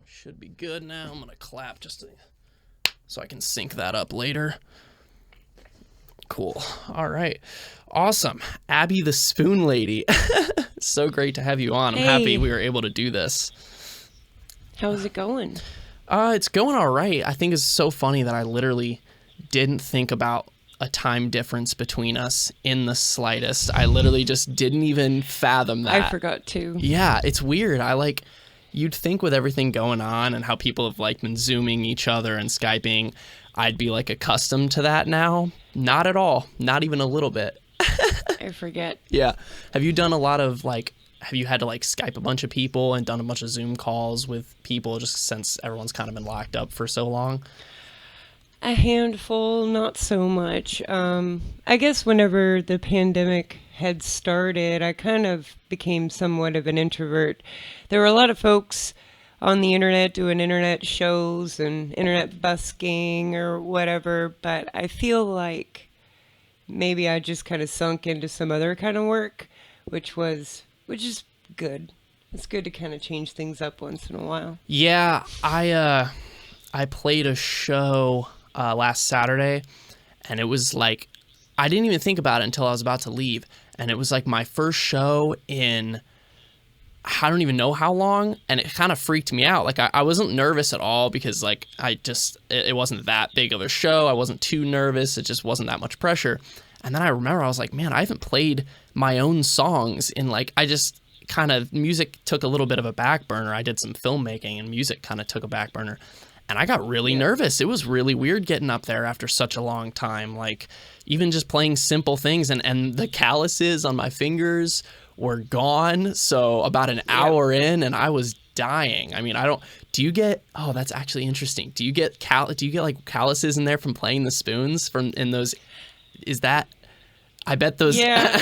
Should be good now. I'm gonna clap so I can sync that up later. Cool. All right. Awesome. Abby the Spoon Lady. So great to have you on. I'm happy we were able to do this. How's it going? It's going all right. I think it's so funny that I literally didn't think about a time difference between us in the slightest. I literally just didn't even fathom that. I forgot too. Yeah, it's weird. You'd think with everything going on and how people have like been Zooming each other and Skyping, I'd be like accustomed to that now. Not at all. Not even a little bit. I forget. Yeah. Have you done a lot of have you had to like Skype a bunch of people and done a bunch of Zoom calls with people just since everyone's kind of been locked up for so long? A handful, not so much. I guess whenever the pandemic had started, I kind of became somewhat of an introvert. There were a lot of folks on the internet doing internet shows and internet busking or whatever, but I feel like maybe I just kind of sunk into some other kind of work, which is good. It's good to kind of change things up once in a while. Yeah, I played a show last Saturday, and it was like I didn't even think about it until I was about to leave, and it was like my first show in I don't even know how long, and it kind of freaked me out. Like I wasn't nervous at all because like it wasn't that big of a show. I wasn't too nervous. It just wasn't that much pressure. And then I remember I was like, man, I haven't played my own songs in like music took a little bit of a back burner. I did some filmmaking and music kind of took a back burner. And I got really nervous. It was really weird getting up there after such a long time. Like even just playing simple things and the calluses on my fingers were gone. So about an hour in and I was dying. I mean, that's actually interesting. Do you get like calluses in there from playing the spoons I bet those. Yeah,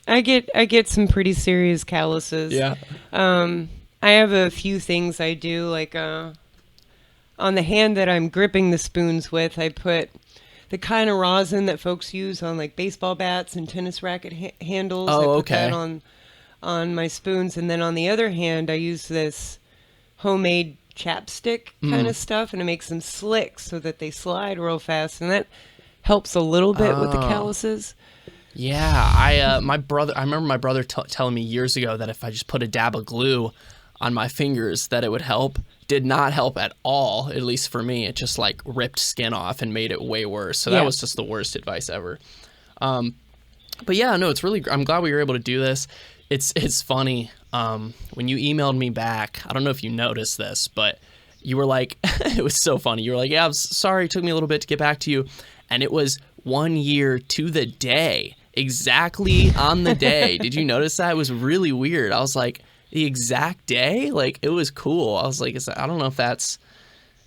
I get some pretty serious calluses. Yeah. I have a few things I do, like on the hand that I'm gripping the spoons with, I put the kind of rosin that folks use on like baseball bats and tennis racket handles. Oh, I put okay. that on my spoons, and then on the other hand, I use this homemade chapstick kind of stuff, and it makes them slick so that they slide real fast, and that helps a little bit with the calluses. Yeah, I remember my brother telling me years ago that if I just put a dab of glue on my fingers that it would help. Did not help at all, at least for me. It just like ripped skin off and made it way worse. So that was just the worst advice ever. But yeah, no, I'm glad we were able to do this. It's funny. When you emailed me back, I don't know if you noticed this, but you were like, it was so funny. You were like, yeah, I'm sorry. It took me a little bit to get back to you. And it was 1 year to the day, exactly on the day. Did you notice that? It was really weird. I was like, the exact day? Like, it was cool. I was like, I don't know if that's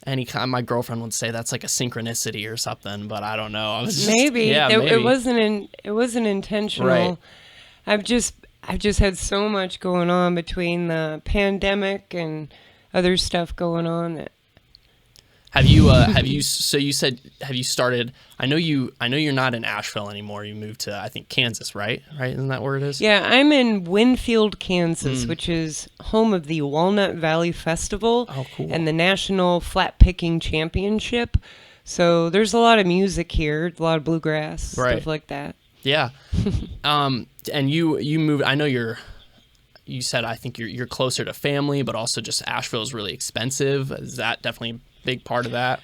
any kind. My girlfriend would say that's like a synchronicity or something, but I don't know. I was just, maybe. maybe. It wasn't intentional. Right. I've just had so much going on between the pandemic and other stuff going on that. Have you started, I know you're not in Asheville anymore. You moved to, I think, Kansas, right? Isn't that where it is? Yeah, I'm in Winfield, Kansas, which is home of the Walnut Valley Festival and the National Flat Picking Championship. So there's a lot of music here, a lot of bluegrass, stuff like that. Yeah. And you moved, I know you said, I think you're closer to family, but also just Asheville is really expensive. Is that definitely big part of that?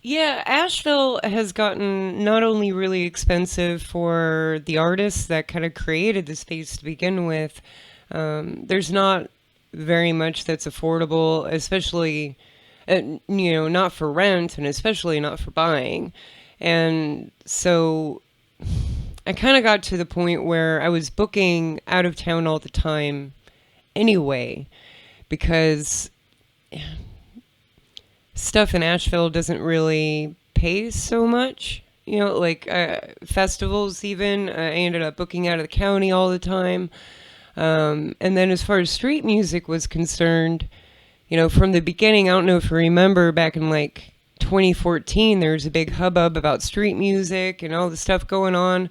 Yeah, Asheville has gotten not only really expensive for the artists that kind of created the space to begin with. There's not very much that's affordable, especially, not for rent and especially not for buying. And so I kind of got to the point where I was booking out of town all the time anyway, because stuff in Asheville doesn't really pay so much, like festivals even. I ended up booking out of the county all the time. And then as far as street music was concerned, from the beginning, I don't know if you remember back in like 2014, there was a big hubbub about street music and all the stuff going on.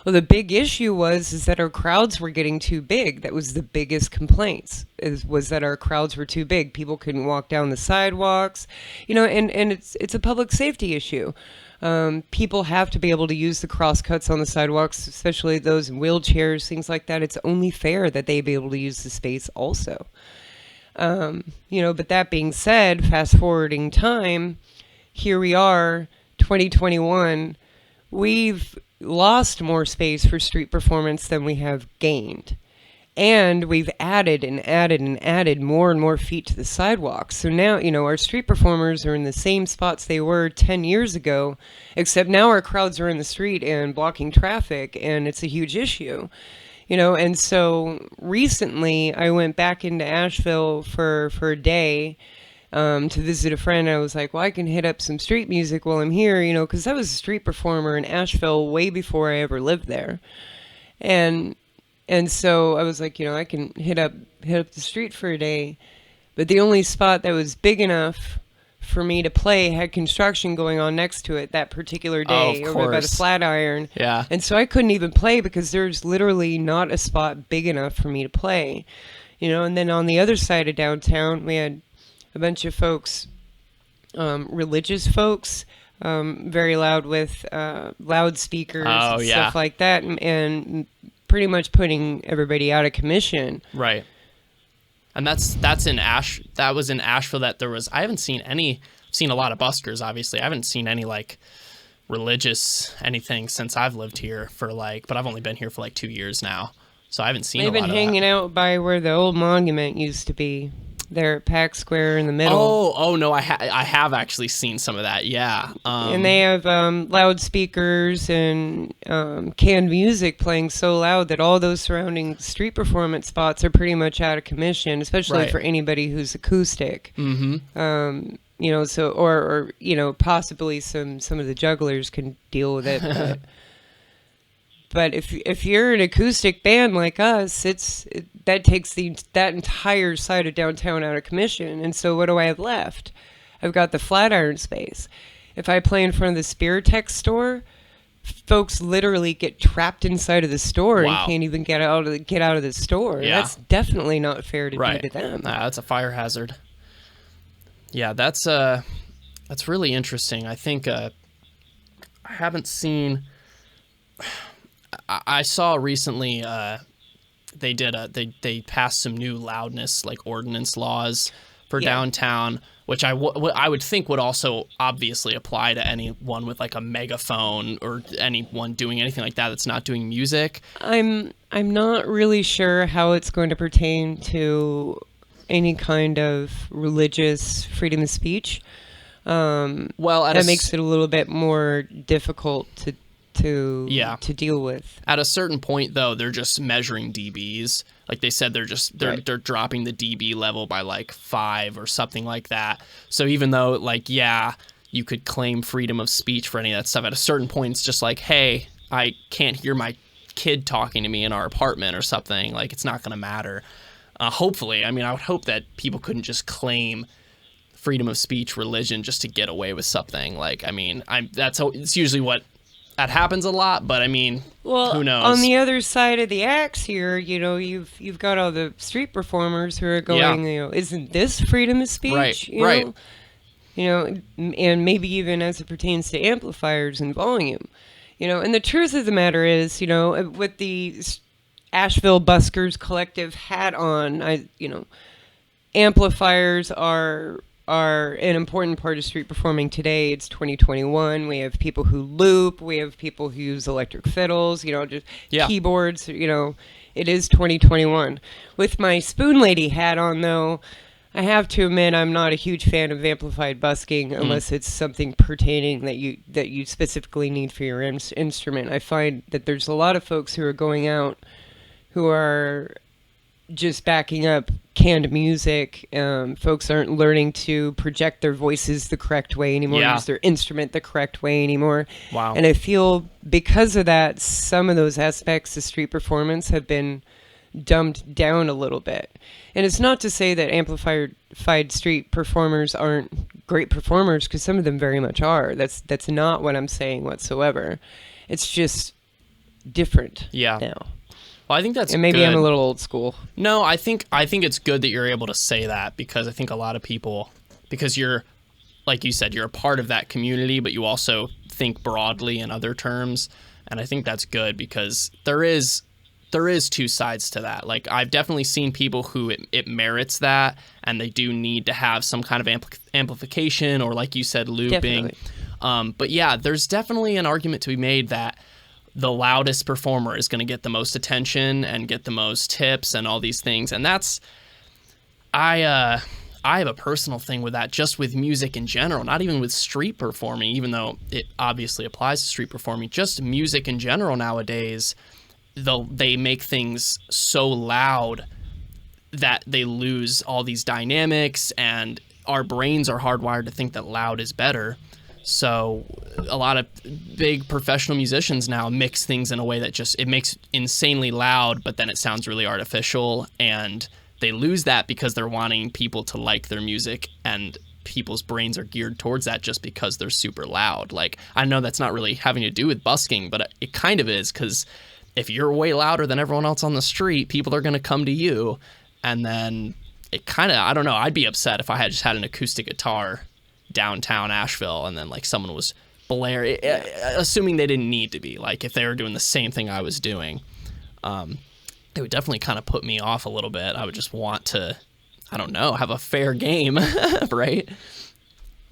Well, the big issue is that our crowds were getting too big. That was the biggest complaints, was that our crowds were too big. People couldn't walk down the sidewalks, and it's a public safety issue. People have to be able to use the crosscuts on the sidewalks, especially those in wheelchairs, things like that. It's only fair that they be able to use the space also. But that being said, fast forwarding time, here we are, 2021. We've lost more space for street performance than we have gained. And we've added and added and added more and more feet to the sidewalks. So now, our street performers are in the same spots they were 10 years ago, except now our crowds are in the street and blocking traffic, and it's a huge issue. And so recently I went back into Asheville for a day to visit a friend. I was like, well, I can hit up some street music while I'm here, because I was a street performer in Asheville way before I ever lived there. And so I was like, I can hit up the street for a day. But the only spot that was big enough for me to play had construction going on next to it that particular day over by the Flatiron. Yeah. And so I couldn't even play because there's literally not a spot big enough for me to play. And then on the other side of downtown, we had a bunch of folks, religious folks, very loud with loudspeakers and stuff like that, and pretty much putting everybody out of commission. Right. And that was in Asheville that there was, I haven't seen any, I've seen a lot of buskers, obviously. I haven't seen any like religious anything since I've lived here but I've only been here for like 2 years now. So I haven't seen a lot of that. They've been hanging out by where the old monument used to be. There at Pack Square in the middle. Oh no, I have actually seen some of that, yeah. And they have loudspeakers and canned music playing so loud that all those surrounding street performance spots are pretty much out of commission, especially for anybody who's acoustic. Mm-hmm. So or possibly some of the jugglers can deal with it. But if you're an acoustic band like us, that takes that entire side of downtown out of commission. And so what do I have left? I've got the Flatiron space. If I play in front of the Speartech store, folks literally get trapped inside of the store and can't even get out of the store. Yeah. That's definitely not fair to do to them. That's a fire hazard. Yeah, that's really interesting. I think I haven't seen. I saw recently they passed some new loudness ordinance laws for downtown, which I would think would also obviously apply to anyone with a megaphone or anyone doing anything like that that's not doing music. I'm not really sure how it's going to pertain to any kind of religious freedom of speech. That makes it a little bit more difficult to deal with. At a certain point, though, they're just measuring dBs. Like they said, they're dropping the dB level by 5 or something like that. So even though you could claim freedom of speech for any of that stuff, at a certain point it's just hey, I can't hear my kid talking to me in our apartment or something. It's not going to matter. Hopefully, I would hope that people couldn't just claim freedom of speech religion just to get away with something. It's usually what that happens a lot, but who knows? On the other side of the axe here, you've got all the street performers who are going, isn't this freedom of speech? Right. And maybe even as it pertains to amplifiers and volume, and the truth of the matter is, with the Asheville Buskers Collective hat on, amplifiers are an important part of street performing today. It's 2021. We have people who loop. We have people who use electric fiddles, keyboards. It is 2021. With my Spoon Lady hat on, though, I have to admit I'm not a huge fan of amplified busking unless it's something pertaining that you specifically need for your instrument. I find that there's a lot of folks who are going out who are just backing up canned music. Folks aren't learning to project their voices the correct way anymore, use their instrument the correct way anymore. Wow. And I feel because of that, some of those aspects of street performance have been dumbed down a little bit. And it's not to say that amplified street performers aren't great performers, because some of them very much are. That's not what I'm saying whatsoever. It's just different Yeah. now. Well, I think that's And maybe good. I'm a little old school. No, I think it's good that you're able to say that, because I think a lot of people, because you're, like you said, you're a part of that community, but you also think broadly in other terms, and I think that's good, because there is two sides to that. Like, I've definitely seen people who it merits that, and they do need to have some kind of amplification, or like you said, looping. Definitely. But yeah, there's definitely an argument to be made that the loudest performer is going to get the most attention and get the most tips and all these things. And that's, I have a personal thing with that, just with music in general, not even with street performing, even though it obviously applies to street performing. Just music in general nowadays, they make things so loud that they lose all these dynamics, and our brains are hardwired to think that loud is better. So a lot of big professional musicians now mix things in a way that just, it makes insanely loud, but then it sounds really artificial, and they lose that because they're wanting people to like their music, and people's brains are geared towards that just because they're super loud. Like, I know that's not really having to do with busking, but it kind of is, because if you're way louder than everyone else on the street, people are going to come to you, and then it kind of, I don't know, I'd be upset if I had just had an acoustic guitar downtown Asheville and then like someone was blaring, assuming they didn't need to be, like if they were doing the same thing I was doing. It would definitely kind of put me off a little bit. I would just want to, I don't know, have a fair game, right?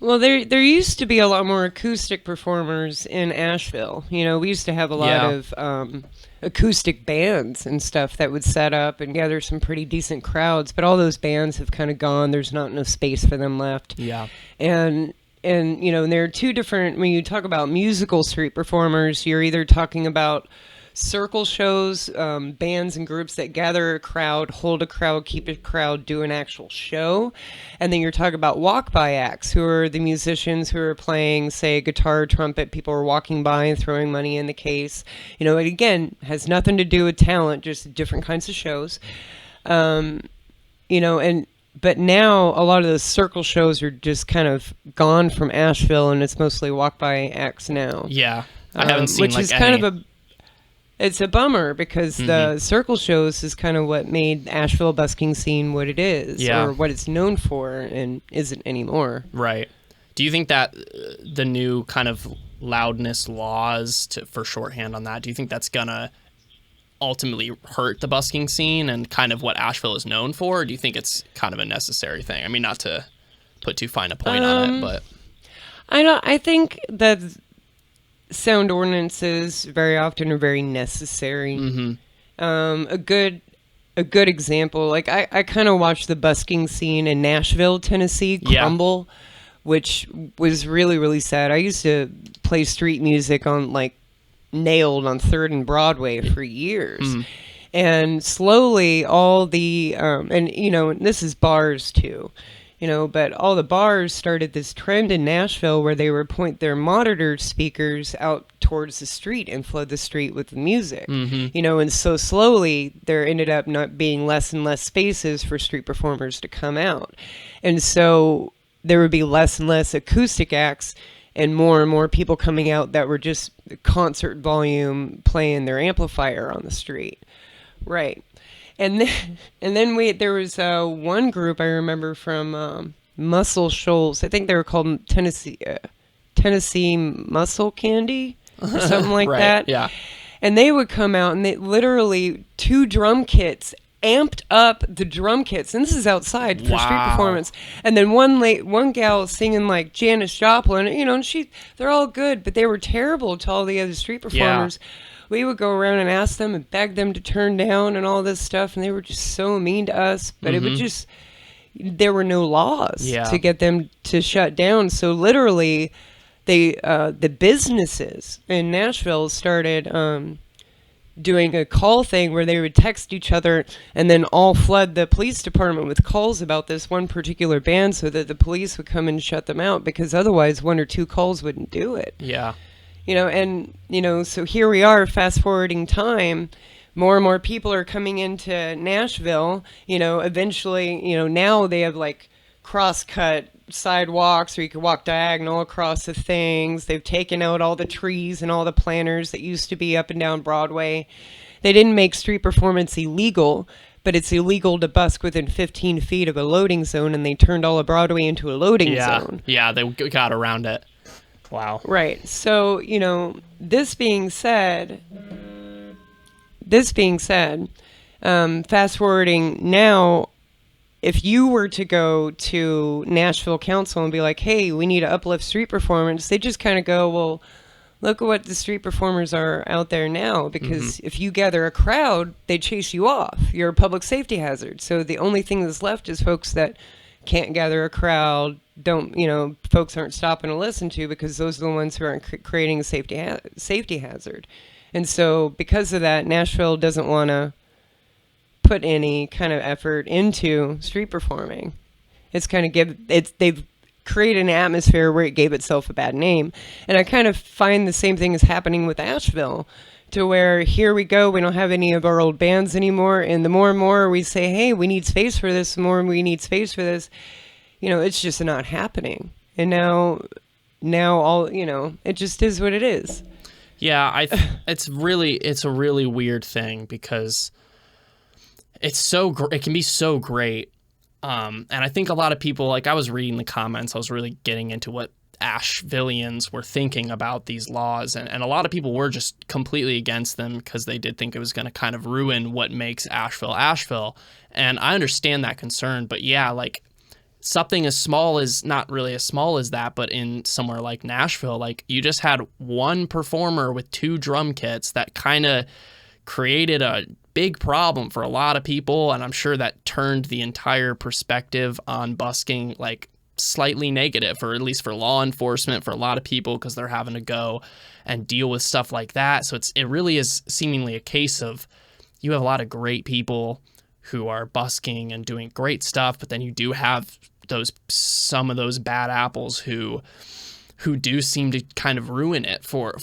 Well, there used to be a lot more acoustic performers in Asheville. You know, we used to have a lot of acoustic bands and stuff that would set up and gather some pretty decent crowds, but all those bands have kind of gone. There's not enough space for them left. Yeah. And you know, and there are two different, when you talk about musical street performers, you're either talking about circle shows, bands and groups that gather a crowd, hold a crowd, keep a crowd, do an actual show. And then you're talking about walk-by acts, who are the musicians who are playing, say, guitar, trumpet. People are walking by and throwing money in the case. You know, it again has nothing to do with talent, just different kinds of shows. You know, but now a lot of those circle shows are just kind of gone from Asheville, and it's mostly walk-by acts now. Yeah, I haven't seen which like is any. kind of it's a bummer, because the circle shows is kind of what made Asheville busking scene what it is, or what it's known for, and isn't anymore. Right. Do you think that the new kind of loudness laws for shorthand on that, do you think that's gonna ultimately hurt the busking scene and kind of what Asheville is known for, or do you think it's kind of a necessary thing? I mean, not to put too fine a point on it, but I think that sound ordinances very often are very necessary. A good example, like I kind of watched the busking scene in Nashville, Tennessee crumble, which was really, really sad. I used to play street music on like Nailed on 3rd and Broadway for years. And slowly all the, and you know, this is bars too, you know, but all the bars started this trend in Nashville where they would point their monitor speakers out towards the street and flood the street with the music, you know, and so slowly there ended up not being less and less spaces for street performers to come out. And so there would be less and less acoustic acts and more people coming out that were just concert volume playing their amplifier on the street. Right. And then there was one group I remember from Muscle Shoals. I think they were called Tennessee Muscle Candy or something like right, that. Yeah. And they would come out and they literally 2 drum kits amped up the drum kits, and this is outside for street performance. And then one gal singing like Janis Joplin, you know, and they're all good, but they were terrible to all the other street performers. We would go around and ask them and beg them to turn down and all this stuff, and they were just so mean to us. But it would just, there were no laws to get them to shut down. So literally, the businesses in Nashville started doing a call thing where they would text each other and then all flood the police department with calls about this one particular band so that the police would come and shut them out, because otherwise 1 or 2 calls wouldn't do it. Yeah. You know, and, you know, so here we are fast forwarding time. More and more people are coming into Nashville, you know, eventually, you know, now they have like cross-cut sidewalks, or you could walk diagonal across the things. They've taken out all the trees and all the planters that used to be up and down Broadway. They didn't make street performance illegal, but it's illegal to busk within 15 feet of a loading zone, and they turned all of Broadway into a loading zone. Yeah, they got around it. Wow. Right. So, this being said, fast forwarding now, if you were to go to Nashville Council and be like, hey, we need to uplift street performance, they just kind of go, well, look at what the street performers are out there now, because if you gather a crowd, they chase you off. You're a public safety hazard. So the only thing that's left is folks that can't gather a crowd, folks aren't stopping to listen to, because those are the ones who aren't creating a safety hazard. And so because of that, Nashville doesn't want to put any kind of effort into street performing. It's kind of they've created an atmosphere where it gave itself a bad name. And I kind of find the same thing is happening with Asheville, to where here we go, we don't have any of our old bands anymore, and the more and more we say, hey, we need space for this, the more we need space for this, it's just not happening. And now all, it just is what it is. Yeah, it's a really weird thing, because it can be so great. And I think a lot of people, like, I was reading the comments, I was really getting into what Ashevilleans were thinking about these laws, and a lot of people were just completely against them because they did think it was going to kind of ruin what makes Asheville. And I understand that concern, but yeah, like, something as small as, not really as small as that, but in somewhere like Nashville, like, you just had one performer with 2 drum kits that kind of created a big problem for a lot of people, and I'm sure that turned the entire perspective on busking, like, slightly negative, or at least for law enforcement, for a lot of people, because they're having to go and deal with stuff like that. So it really is seemingly a case of, you have a lot of great people who are busking and doing great stuff, but then you do have some of those bad apples who do seem to kind of ruin it for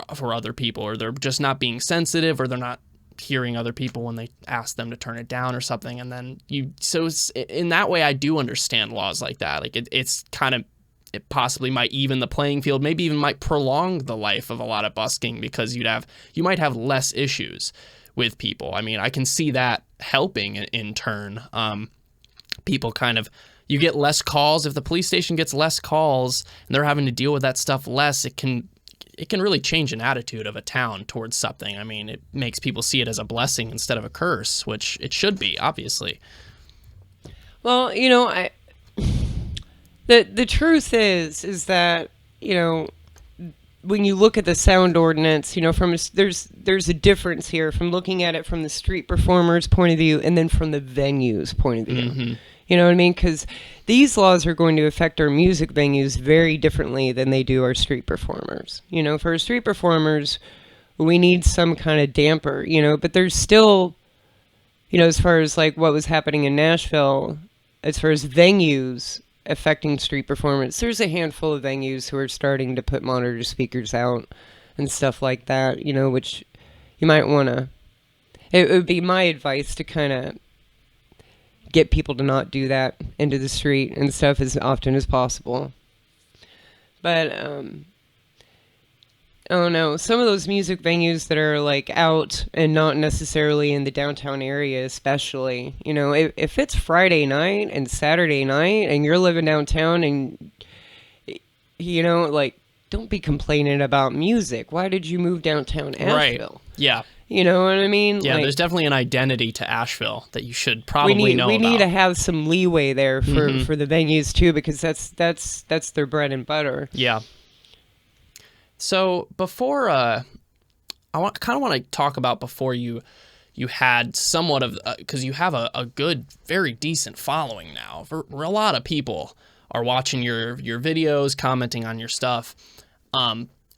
other people, or they're just not being sensitive, or they're not hearing other people when they ask them to turn it down or something. And then in that way, I do understand laws like that. Like, it's kind of, it possibly might even the playing field, maybe even might prolong the life of a lot of busking, because you might have less issues with people. I mean, I can see that helping in turn. People kind of, you get less calls. If the police station gets less calls and they're having to deal with that stuff less, it can really change an attitude of a town towards something. I mean, it makes people see it as a blessing instead of a curse, which it should be, obviously. Well, the truth is that, when you look at the sound ordinance, there's a difference here from looking at it from the street performer's point of view and then from the venue's point of view. Mm-hmm. You know what I mean? Because these laws are going to affect our music venues very differently than they do our street performers. For our street performers, we need some kind of damper, but there's still, as far as like what was happening in Nashville, as far as venues affecting street performance, there's a handful of venues who are starting to put monitor speakers out and stuff like that, which you might want to, it would be my advice to kind of get people to not do that into the street and stuff as often as possible. But, oh no, some of those music venues that are like out and not necessarily in the downtown area, especially, if it's Friday night and Saturday night and you're living downtown and, like, don't be complaining about music. Why did you move downtown Asheville? Right. Yeah. You know what I mean? Yeah, like, there's definitely an identity to Asheville that you should probably know about. We need to have some leeway there for the venues too, because that's their bread and butter. Yeah. So before, I want to talk about before you had somewhat of, because you have a good, very decent following now. For a lot of people are watching your videos, commenting on your stuff.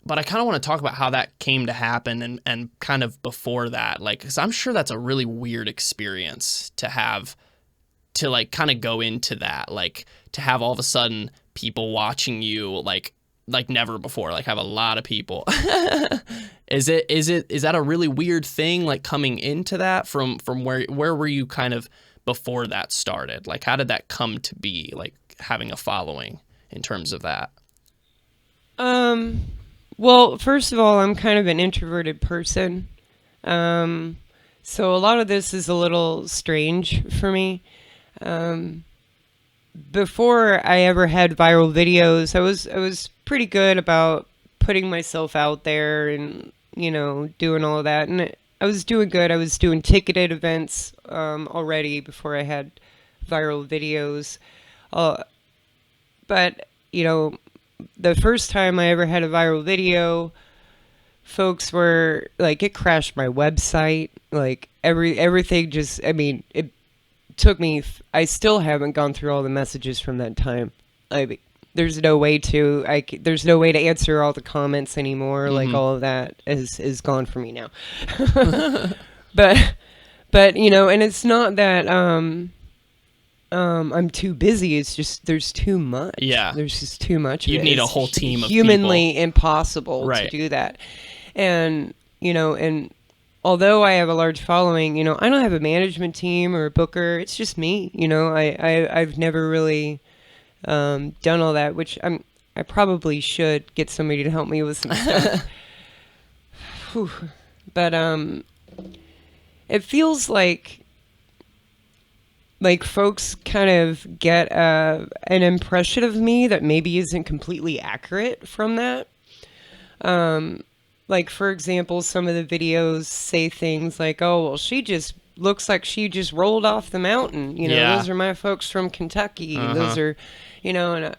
But I kind of want to talk about how that came to happen and kind of before that, like, because I'm sure that's a really weird experience to have, to like kind of go into that, like to have all of a sudden people watching you like never before, like have a lot of people. Is that a really weird thing, like coming into that from where were you kind of before that started? Like, how did that come to be, like having a following in terms of that? Well, first of all, I'm kind of an introverted person. So a lot of this is a little strange for me. Before I ever had viral videos, I was pretty good about putting myself out there and, doing all of that. And I was doing good. I was doing ticketed events already before I had viral videos. But, the first time I ever had a viral video, folks were like, it crashed my website. Like everything just, I mean, it took me, I still haven't gone through all the messages from that time. Like, there's no way to, there's no way to answer all the comments anymore. Like, all of that is gone for me now. but, and it's not that, I'm too busy. It's just there's too much. Yeah. There's just too much. You need a whole team of humanly people. Impossible to do that. And and although I have a large following, I don't have a management team or a booker. It's just me. I've never really done all that, which I probably should get somebody to help me with some stuff. But it feels like folks kind of get an impression of me that maybe isn't completely accurate from that. Like, for example, some of the videos say things like, oh, well, she just looks like she just rolled off the mountain. Those are my folks from Kentucky. Those are, and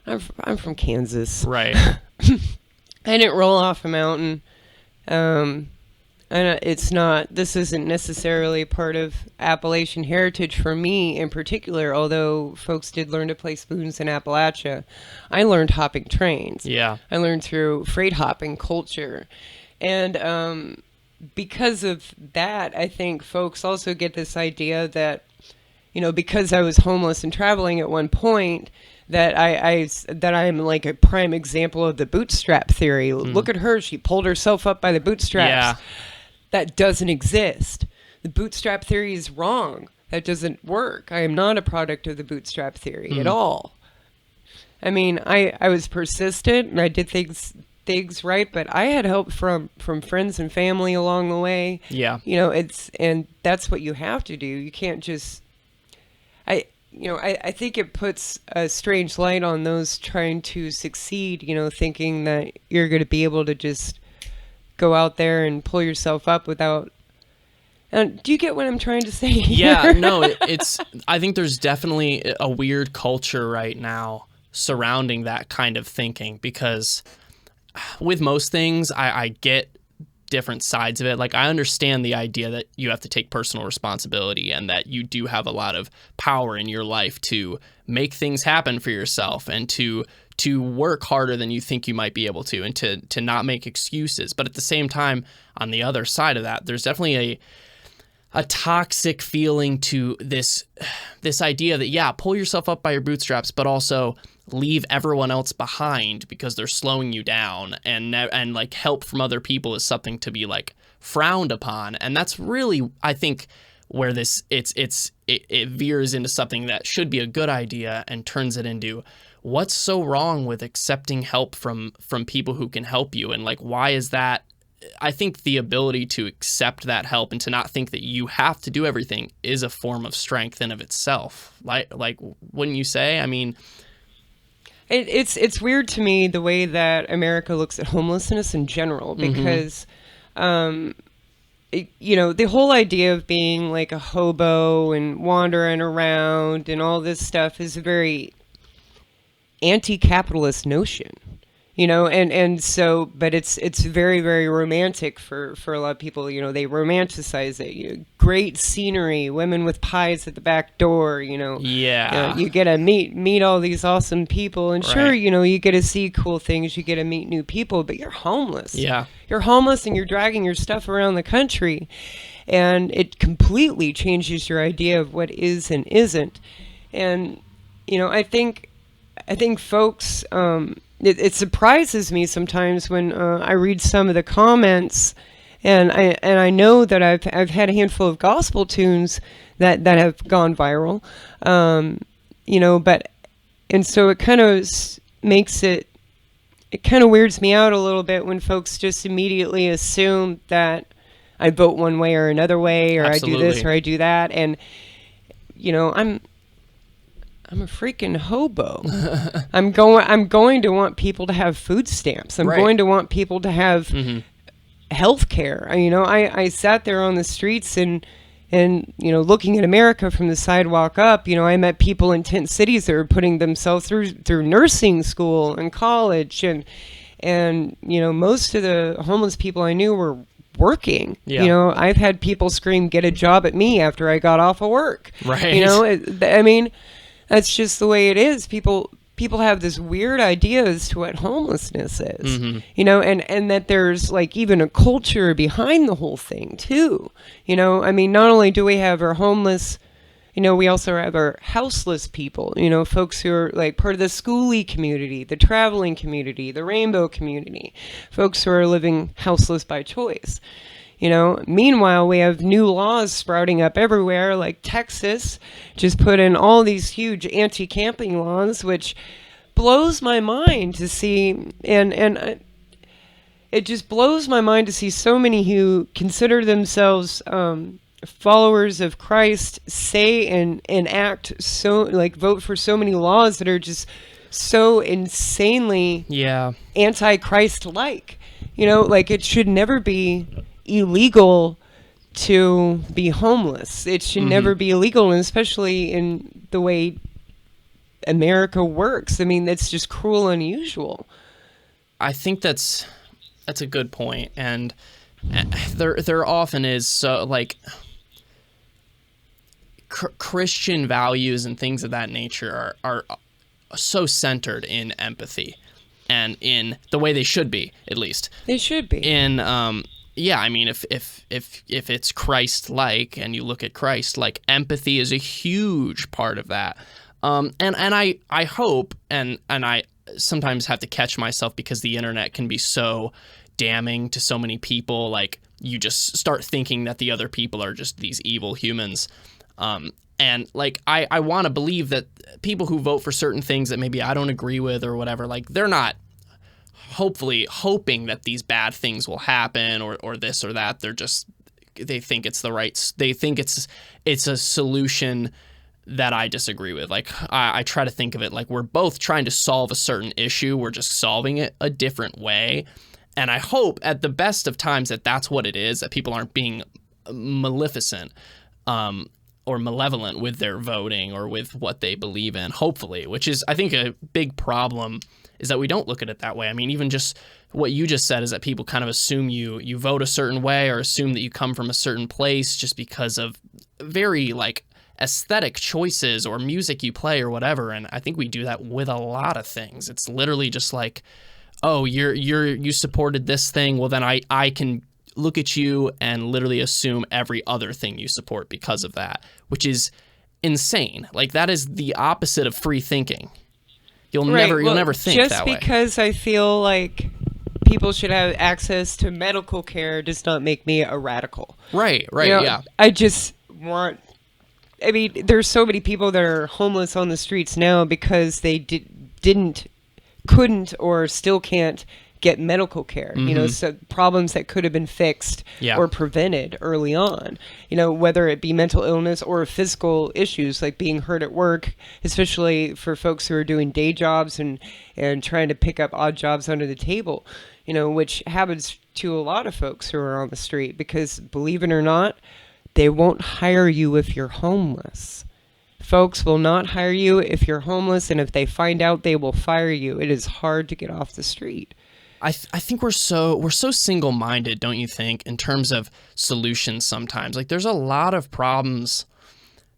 I'm from Kansas. Right. I didn't roll off a mountain. And this isn't necessarily part of Appalachian heritage for me in particular, although folks did learn to play spoons in Appalachia. I learned hopping trains. Yeah. I learned through freight hopping culture. And because of that, I think folks also get this idea that, because I was homeless and traveling at one point, that I'm like a prime example of the bootstrap theory. Look at her. She pulled herself up by the bootstraps. Yeah. That doesn't exist. The bootstrap theory is wrong. That doesn't work. I am not a product of the bootstrap theory at all. I mean, I was persistent and I did things right, but I had help from friends and family along the way. Yeah. And that's what you have to do. You can't just, I think it puts a strange light on those trying to succeed, thinking that you're going to be able to just go out there and pull yourself up without. Do you get what I'm trying to say here? Yeah, no, I think there's definitely a weird culture right now surrounding that kind of thinking, because with most things, I get different sides of it. Like, I understand the idea that you have to take personal responsibility and that you do have a lot of power in your life to make things happen for yourself and to work harder than you think you might be able to, and to not make excuses. But at the same time, on the other side of that, there's definitely a toxic feeling to this idea that, yeah, pull yourself up by your bootstraps, but also leave everyone else behind because they're slowing you down, and like help from other people is something to be like frowned upon. And that's really, I think, where it veers into something that should be a good idea and turns it into, what's so wrong with accepting help from people who can help you? And like, why is that? I think the ability to accept that help and to not think that you have to do everything is a form of strength in of itself. Like, wouldn't you say? I mean, it's weird to me the way that America looks at homelessness in general, because, the whole idea of being like a hobo and wandering around and all this stuff is a very anti-capitalist notion, and so, but it's very, very romantic for a lot of people. They romanticize it. Great scenery, women with pies at the back door. Yeah. You get to meet all these awesome people, and sure, you get to see cool things. You get to meet new people, but you're homeless. Yeah. You're homeless, and you're dragging your stuff around the country, and it completely changes your idea of what is and isn't. And I think folks, it surprises me sometimes when I read some of the comments And I know that I've had a handful of gospel tunes that have gone viral, but and so it kind of makes it kind of weirds me out a little bit when folks just immediately assume that I vote one way or another way, or Absolutely. I do this or I do that, and I'm a freaking hobo. I'm going to want people to have food stamps. I'm Right. going to want people to have health care. I sat there on the streets and looking at America from the sidewalk up, I met people in tent cities that were putting themselves through nursing school and college, and most of the homeless people I knew were working. Yeah. I've had people scream, "Get a job at me," after I got off of work. Right. I mean, that's just the way it is. People have this weird idea as to what homelessness is, and that there's like even a culture behind the whole thing too. I mean, not only do we have our homeless, we also have our houseless people, folks who are like part of the schoolie community, the traveling community, the rainbow community, folks who are living houseless by choice. Meanwhile, we have new laws sprouting up everywhere, like Texas just put in all these huge anti-camping laws, which blows my mind to see. It just blows my mind to see so many who consider themselves followers of Christ say and act so, like, vote for so many laws that are just so insanely anti-Christ-like. Like, it should never be illegal to be homeless. It should never be illegal, and especially in the way America works. I mean, that's just cruel and unusual. I think that's a good point, and there often is so like Christian values and things of that nature are so centered in empathy, and in the way they should be, at least. They should be. I mean, if it's Christ-like, and you look at Christ, like, empathy is a huge part of that. And I hope, and I sometimes have to catch myself because the internet can be so damning to so many people. Like, you just start thinking that the other people are just these evil humans. And like, I want to believe that people who vote for certain things that maybe I don't agree with or whatever, like, they're not hopefully hoping that these bad things will happen or this or that. They think it's they think it's a solution that I disagree with. Like, I try to think of it like we're both trying to solve a certain issue. We're just solving it a different way. And I hope at the best of times that that's what it is, that people aren't being maleficent or malevolent with their voting or with what they believe in, hopefully, which is, I think, a big problem is that we don't look at it that way. I mean, even just what you just said is that people kind of assume you vote a certain way or assume that you come from a certain place just because of very, like, aesthetic choices or music you play or whatever. And I think we do that with a lot of things. It's literally just like, oh, you supported this thing, well, then I can look at you and literally assume every other thing you support because of that, which is insane. Like, that is the opposite of free thinking. You'll never think that way. Just because I feel like people should have access to medical care does not make me a radical. Right, yeah. I just want... I mean, there's so many people that are homeless on the streets now because they couldn't, or still can't get medical care. So problems that could have been fixed or prevented early on. Whether it be mental illness or physical issues like being hurt at work, especially for folks who are doing day jobs and trying to pick up odd jobs under the table. Which happens to a lot of folks who are on the street because, believe it or not, they won't hire you if you're homeless. Folks will not hire you if you're homeless, and if they find out, they will fire you. It is hard to get off the street. I think we're so single-minded, don't you think, in terms of solutions sometimes? Like, there's a lot of problems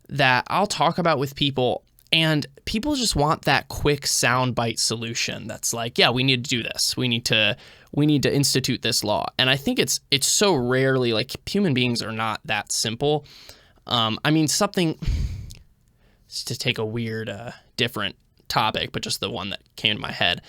that I'll talk about with people, and people just want that quick soundbite solution that's like, yeah, we need to do this. We need to institute this law. And I think it's so rarely, like, human beings are not that simple. I mean, something, to take a weird, different topic, but just the one that came to my head.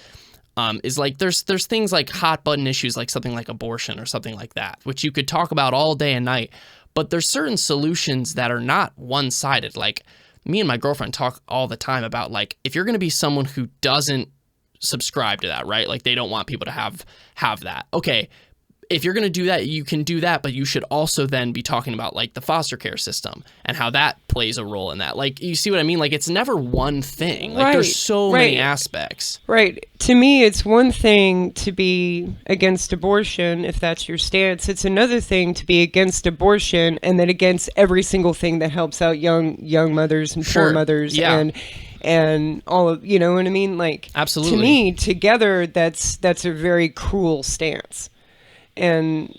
is like there's things like hot button issues like something like abortion or something like that, which you could talk about all day and night. But there's certain solutions that are not one-sided. Like me and my girlfriend talk all the time about like if you're going to be someone who doesn't subscribe to that, right? Like they don't want people to have that. Okay, if you're going to do that, you can do that, but you should also then be talking about like the foster care system and how that plays a role in that. Like, you see what I mean? Like, it's never one thing. Like, there's so many aspects. Right. To me, it's one thing to be against abortion, if that's your stance. It's another thing to be against abortion and then against every single thing that helps out young mothers and poor mothers and all of, you know what I mean? Like, absolutely. To me, together, that's a very cruel stance. And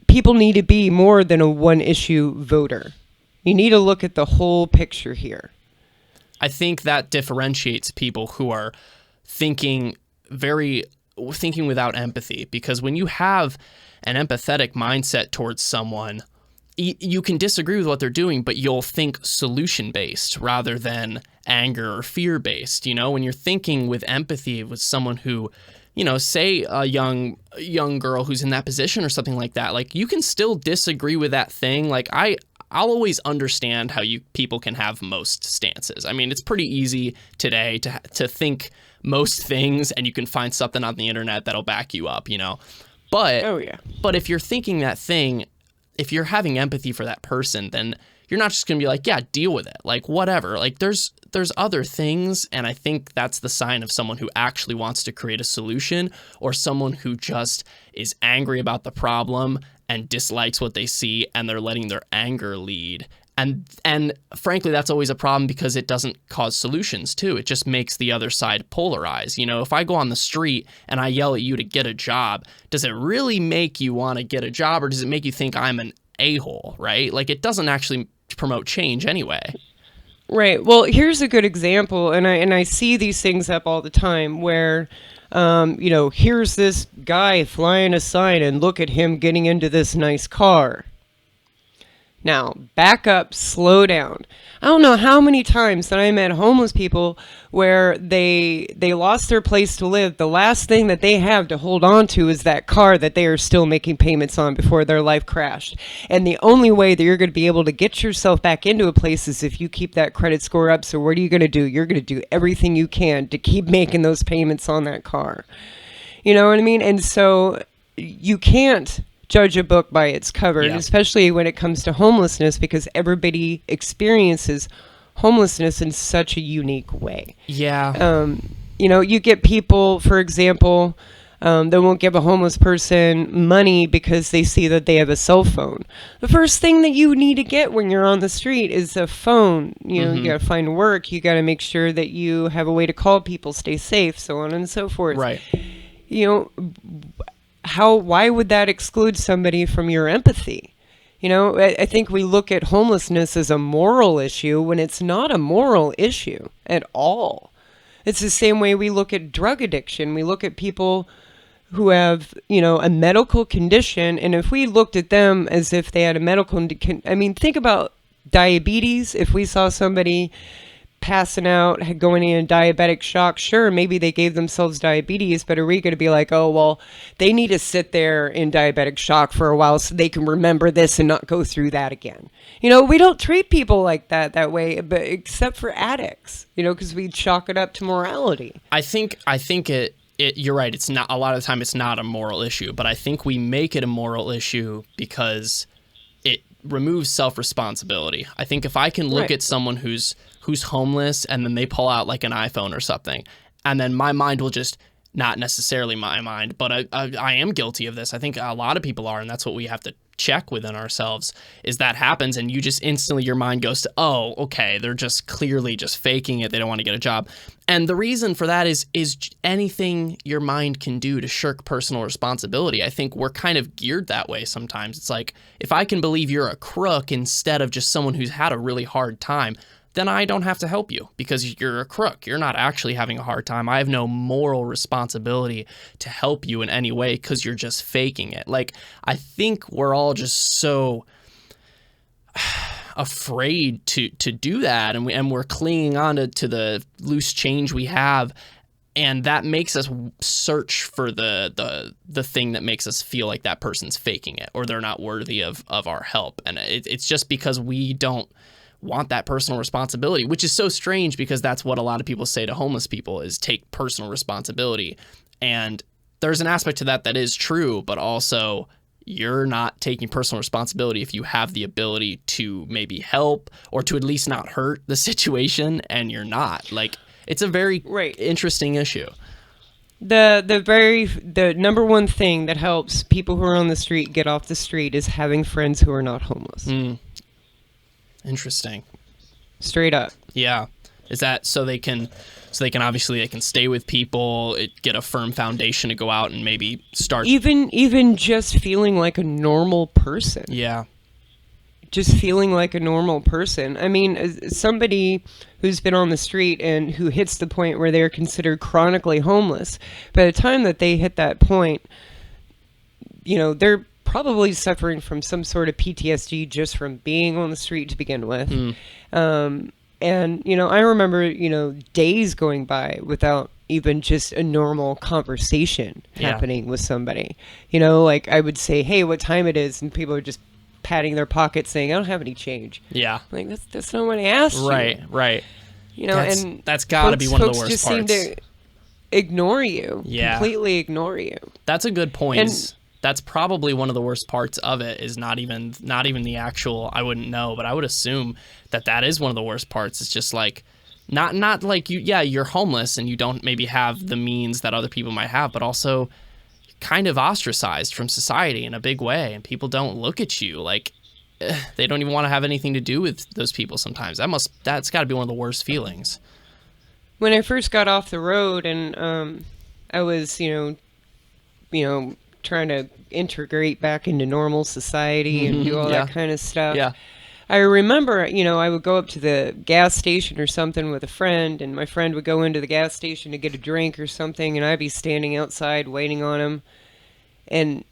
people need to be more than a one issue voter. You need to look at the whole picture here. I think that differentiates people who are thinking without empathy, because when you have an empathetic mindset towards someone, you can disagree with what they're doing, but you'll think solution based rather than anger or fear based. You know, when you're thinking with empathy with someone who, you know, say a young girl who's in that position or something like that, like you can still disagree with that thing. Like I'll always understand how people can have most stances. I mean, it's pretty easy today to think most things, and you can find something on the internet that'll back you up, you know. But but if you're thinking that thing, if you're having empathy for that person, then you're not just going to be like, yeah, deal with it. Like, whatever. Like, there's other things, and I think that's the sign of someone who actually wants to create a solution, or someone who just is angry about the problem and dislikes what they see, and they're letting their anger lead. And frankly, that's always a problem because it doesn't cause solutions, too. It just makes the other side polarize. You know, if I go on the street and I yell at you to get a job, does it really make you want to get a job, or does it make you think I'm an a-hole, right? Like, it doesn't actually promote change anyway. Right. Well, here's a good example, and I see these things up all the time where, you know, here's this guy flying a sign and look at him getting into this nice car. Now, back up, slow down. I don't know how many times that I met homeless people where they lost their place to live. The last thing that they have to hold on to is that car that they are still making payments on before their life crashed. And the only way that you're going to be able to get yourself back into a place is if you keep that credit score up. So what are you going to do? You're going to do everything you can to keep making those payments on that car. You know what I mean? And so you can't judge a book by its cover, and especially when it comes to homelessness, because everybody experiences homelessness in such a unique way. Yeah. You know, you get people, for example, they won't give a homeless person money because they see that they have a cell phone. The first thing that you need to get when you're on the street is a phone. You know, you got to find work. You got to make sure that you have a way to call people, stay safe, so on and so forth. Right. You know, why would that exclude somebody from your empathy? You know, I think we look at homelessness as a moral issue when it's not a moral issue at all. It's the same way we look at drug addiction. We look at people who have, you know, a medical condition, and if we looked at them as if they had a medical condition, I mean, think about diabetes. If we saw somebody passing out, going in diabetic shock, sure, maybe they gave themselves diabetes, but are we going to be like, oh, well, they need to sit there in diabetic shock for a while so they can remember this and not go through that again? You know, we don't treat people like that way, but except for addicts, you know, because we chalk it up to morality. I think it you're right. It's not, a lot of the time it's not a moral issue, but I think we make it a moral issue because it removes self-responsibility. I think if I can look at someone who's homeless and then they pull out like an iPhone or something, and then my mind will just, not necessarily my mind, but I am guilty of this. I think a lot of people are, and that's what we have to check within ourselves, is that happens and you just instantly, your mind goes to, oh, okay, they're just clearly just faking it. They don't want to get a job. And the reason for that is anything your mind can do to shirk personal responsibility. I think we're kind of geared that way sometimes. It's like, if I can believe you're a crook instead of just someone who's had a really hard time, then I don't have to help you because you're a crook. You're not actually having a hard time. I have no moral responsibility to help you in any way because you're just faking it. Like, I think we're all just so afraid to do that, and we're clinging on to the loose change we have, And that makes us search for the thing that makes us feel like that person's faking it or they're not worthy of our help. And it's just because we don't want that personal responsibility, which is so strange because that's what a lot of people say to homeless people is take personal responsibility. And there's an aspect to that is true, but also you're not taking personal responsibility if you have the ability to maybe help or to at least not hurt the situation, and you're not. Like, it's a very interesting issue. The number one thing that helps people who are on the street get off the street is having friends who are not homeless. Interesting. Straight up. Yeah. Is that so they can obviously they can stay with people, get a firm foundation to go out and maybe start even just feeling like a normal person. Yeah. Just feeling like a normal person. I mean, as somebody who's been on the street and who hits the point where they're considered chronically homeless, by the time that they hit that point, they're probably suffering from some sort of PTSD just from being on the street to begin with. And, I remember, days going by without even just a normal conversation happening with somebody. Like I would say, hey, what time it is? And people are just patting their pockets saying, I don't have any change. Yeah. Like, that's not what I asked you. Right. And that's got to be one of the worst just parts. Seem to ignore you. Yeah. Completely ignore you. That's a good point. And that's probably one of the worst parts of it is not even the actual, I wouldn't know, but I would assume that is one of the worst parts. It's just like, not like you're homeless and you don't maybe have the means that other people might have, but also kind of ostracized from society in a big way. And people don't look at you like they don't even want to have anything to do with those people sometimes. That's got to be one of the worst feelings. When I first got off the road and I was, trying to integrate back into normal society and do all that kind of stuff. Yeah. I remember, I would go up to the gas station or something with a friend, and my friend would go into the gas station to get a drink or something, and I'd be standing outside waiting on him. And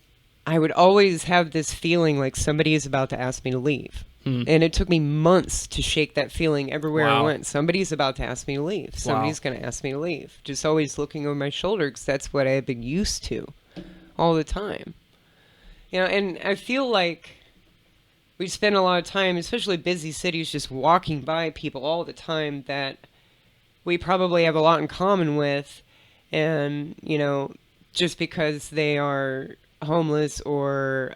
I would always have this feeling like somebody is about to ask me to leave. And it took me months to shake that feeling everywhere I went. Somebody's about to ask me to leave. Somebody's going to ask me to leave. Just always looking over my shoulder because that's what I had been used to all the time. And I feel like we spend a lot of time, especially busy cities, just walking by people all the time that we probably have a lot in common with. And, just because they are homeless or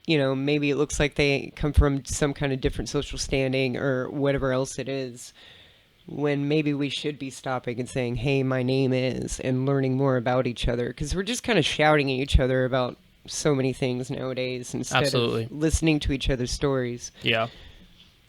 maybe it looks like they come from some kind of different social standing or whatever else it is, when maybe we should be stopping and saying, hey, my name is, and learning more about each other. Because we're just kind of shouting at each other about so many things nowadays instead of listening to each other's stories. Yeah.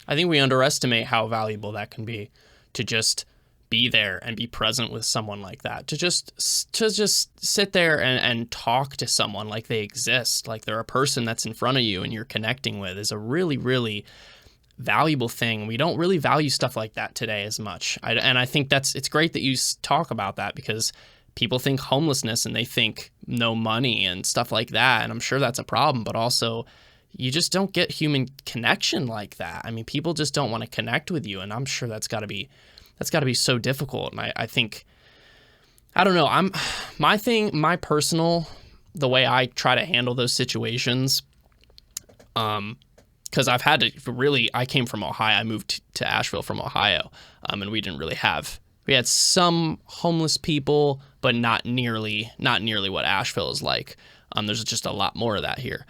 I think we underestimate how valuable that can be to just be there and be present with someone like that, to just sit there and talk to someone like they exist, like they're a person that's in front of you and you're connecting with, is a really, really valuable thing. We don't really value stuff like that today as much. And I think it's great that you talk about that, because people think homelessness and they think no money and stuff like that. And I'm sure that's a problem, but also you just don't get human connection like that. I mean, people just don't want to connect with you. And I'm sure that's got to be so difficult. And I think, I don't know, the way I try to handle those situations, because I've had to really, I came from Ohio. I moved to Asheville from Ohio, and we had some homeless people, but not nearly what Asheville is like. There's just a lot more of that here.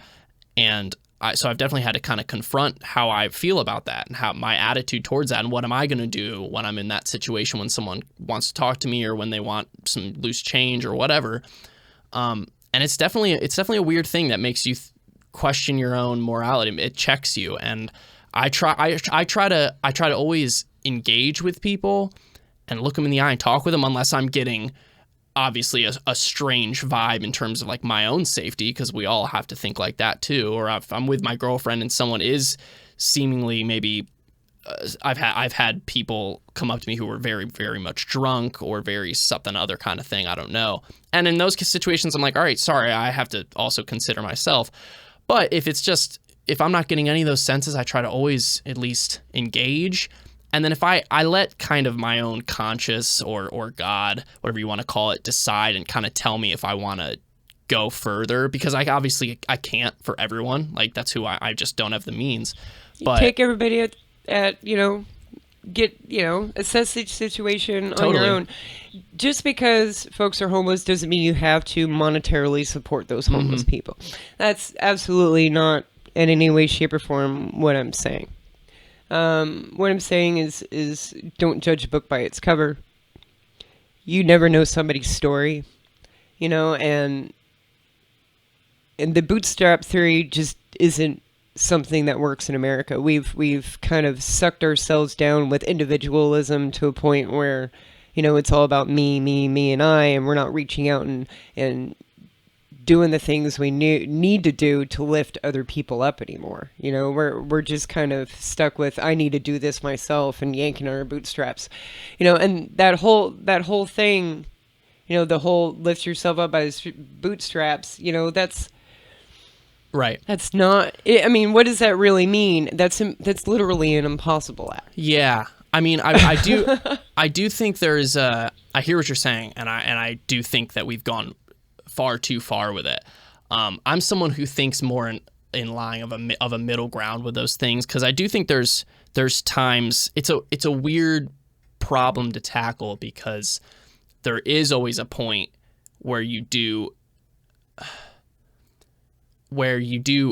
And so I've definitely had to kind of confront how I feel about that and how my attitude towards that, and what am I going to do when I'm in that situation, when someone wants to talk to me or when they want some loose change or whatever. And it's definitely a weird thing that makes you question your own morality. It checks you. And I try to always engage with people and look them in the eye and talk with them, unless I'm getting obviously a strange vibe in terms of like my own safety, because we all have to think like that too. Or if I'm with my girlfriend and someone is seemingly maybe I've had people come up to me who were very, very much drunk or very something other kind of thing. I don't know. And in those situations, I'm like, all right, sorry, I have to also consider myself. But if I'm not getting any of those senses, I try to always at least engage And then if I let kind of my own conscience or God, whatever you want to call it, decide and kind of tell me if I want to go further, because I can't for everyone. Like, that's who I just don't have the means. You take everybody at assess each situation on your own. Just because folks are homeless doesn't mean you have to monetarily support those homeless people. That's absolutely not in any way, shape, or form what I'm saying. What I'm saying is don't judge a book by its cover. You never know somebody's story, and the bootstrap theory just isn't something that works in America. We've kind of sucked ourselves down with individualism to a point where, it's all about me, and I, and we're not reaching out and doing the things we need to do to lift other people up anymore. We're just kind of stuck with, I need to do this myself, and yanking on our bootstraps, and that whole thing, the whole lift yourself up by the bootstraps, that's right. That's not. I mean, what does that really mean? That's literally an impossible act. Yeah, I mean, I do think there is I hear what you're saying, and I do think that we've gone far too far with it. I'm someone who thinks more in line of a middle ground with those things, because I do think there's times it's a weird problem to tackle, because there is always a point where you do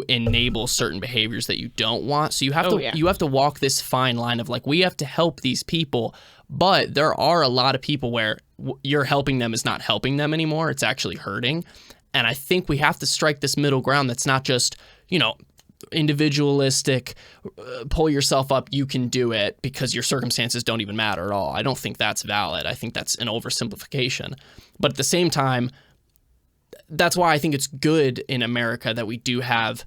enable certain behaviors that you don't want. So you have to walk this fine line of, like, we have to help these people, but there are a lot of people where you're helping them is not helping them anymore. It's actually hurting. And I think we have to strike this middle ground that's not just, individualistic, pull yourself up, you can do it because your circumstances don't even matter at all. I don't think that's valid. I think that's an oversimplification. But at the same time, that's why I think it's good in America that we do have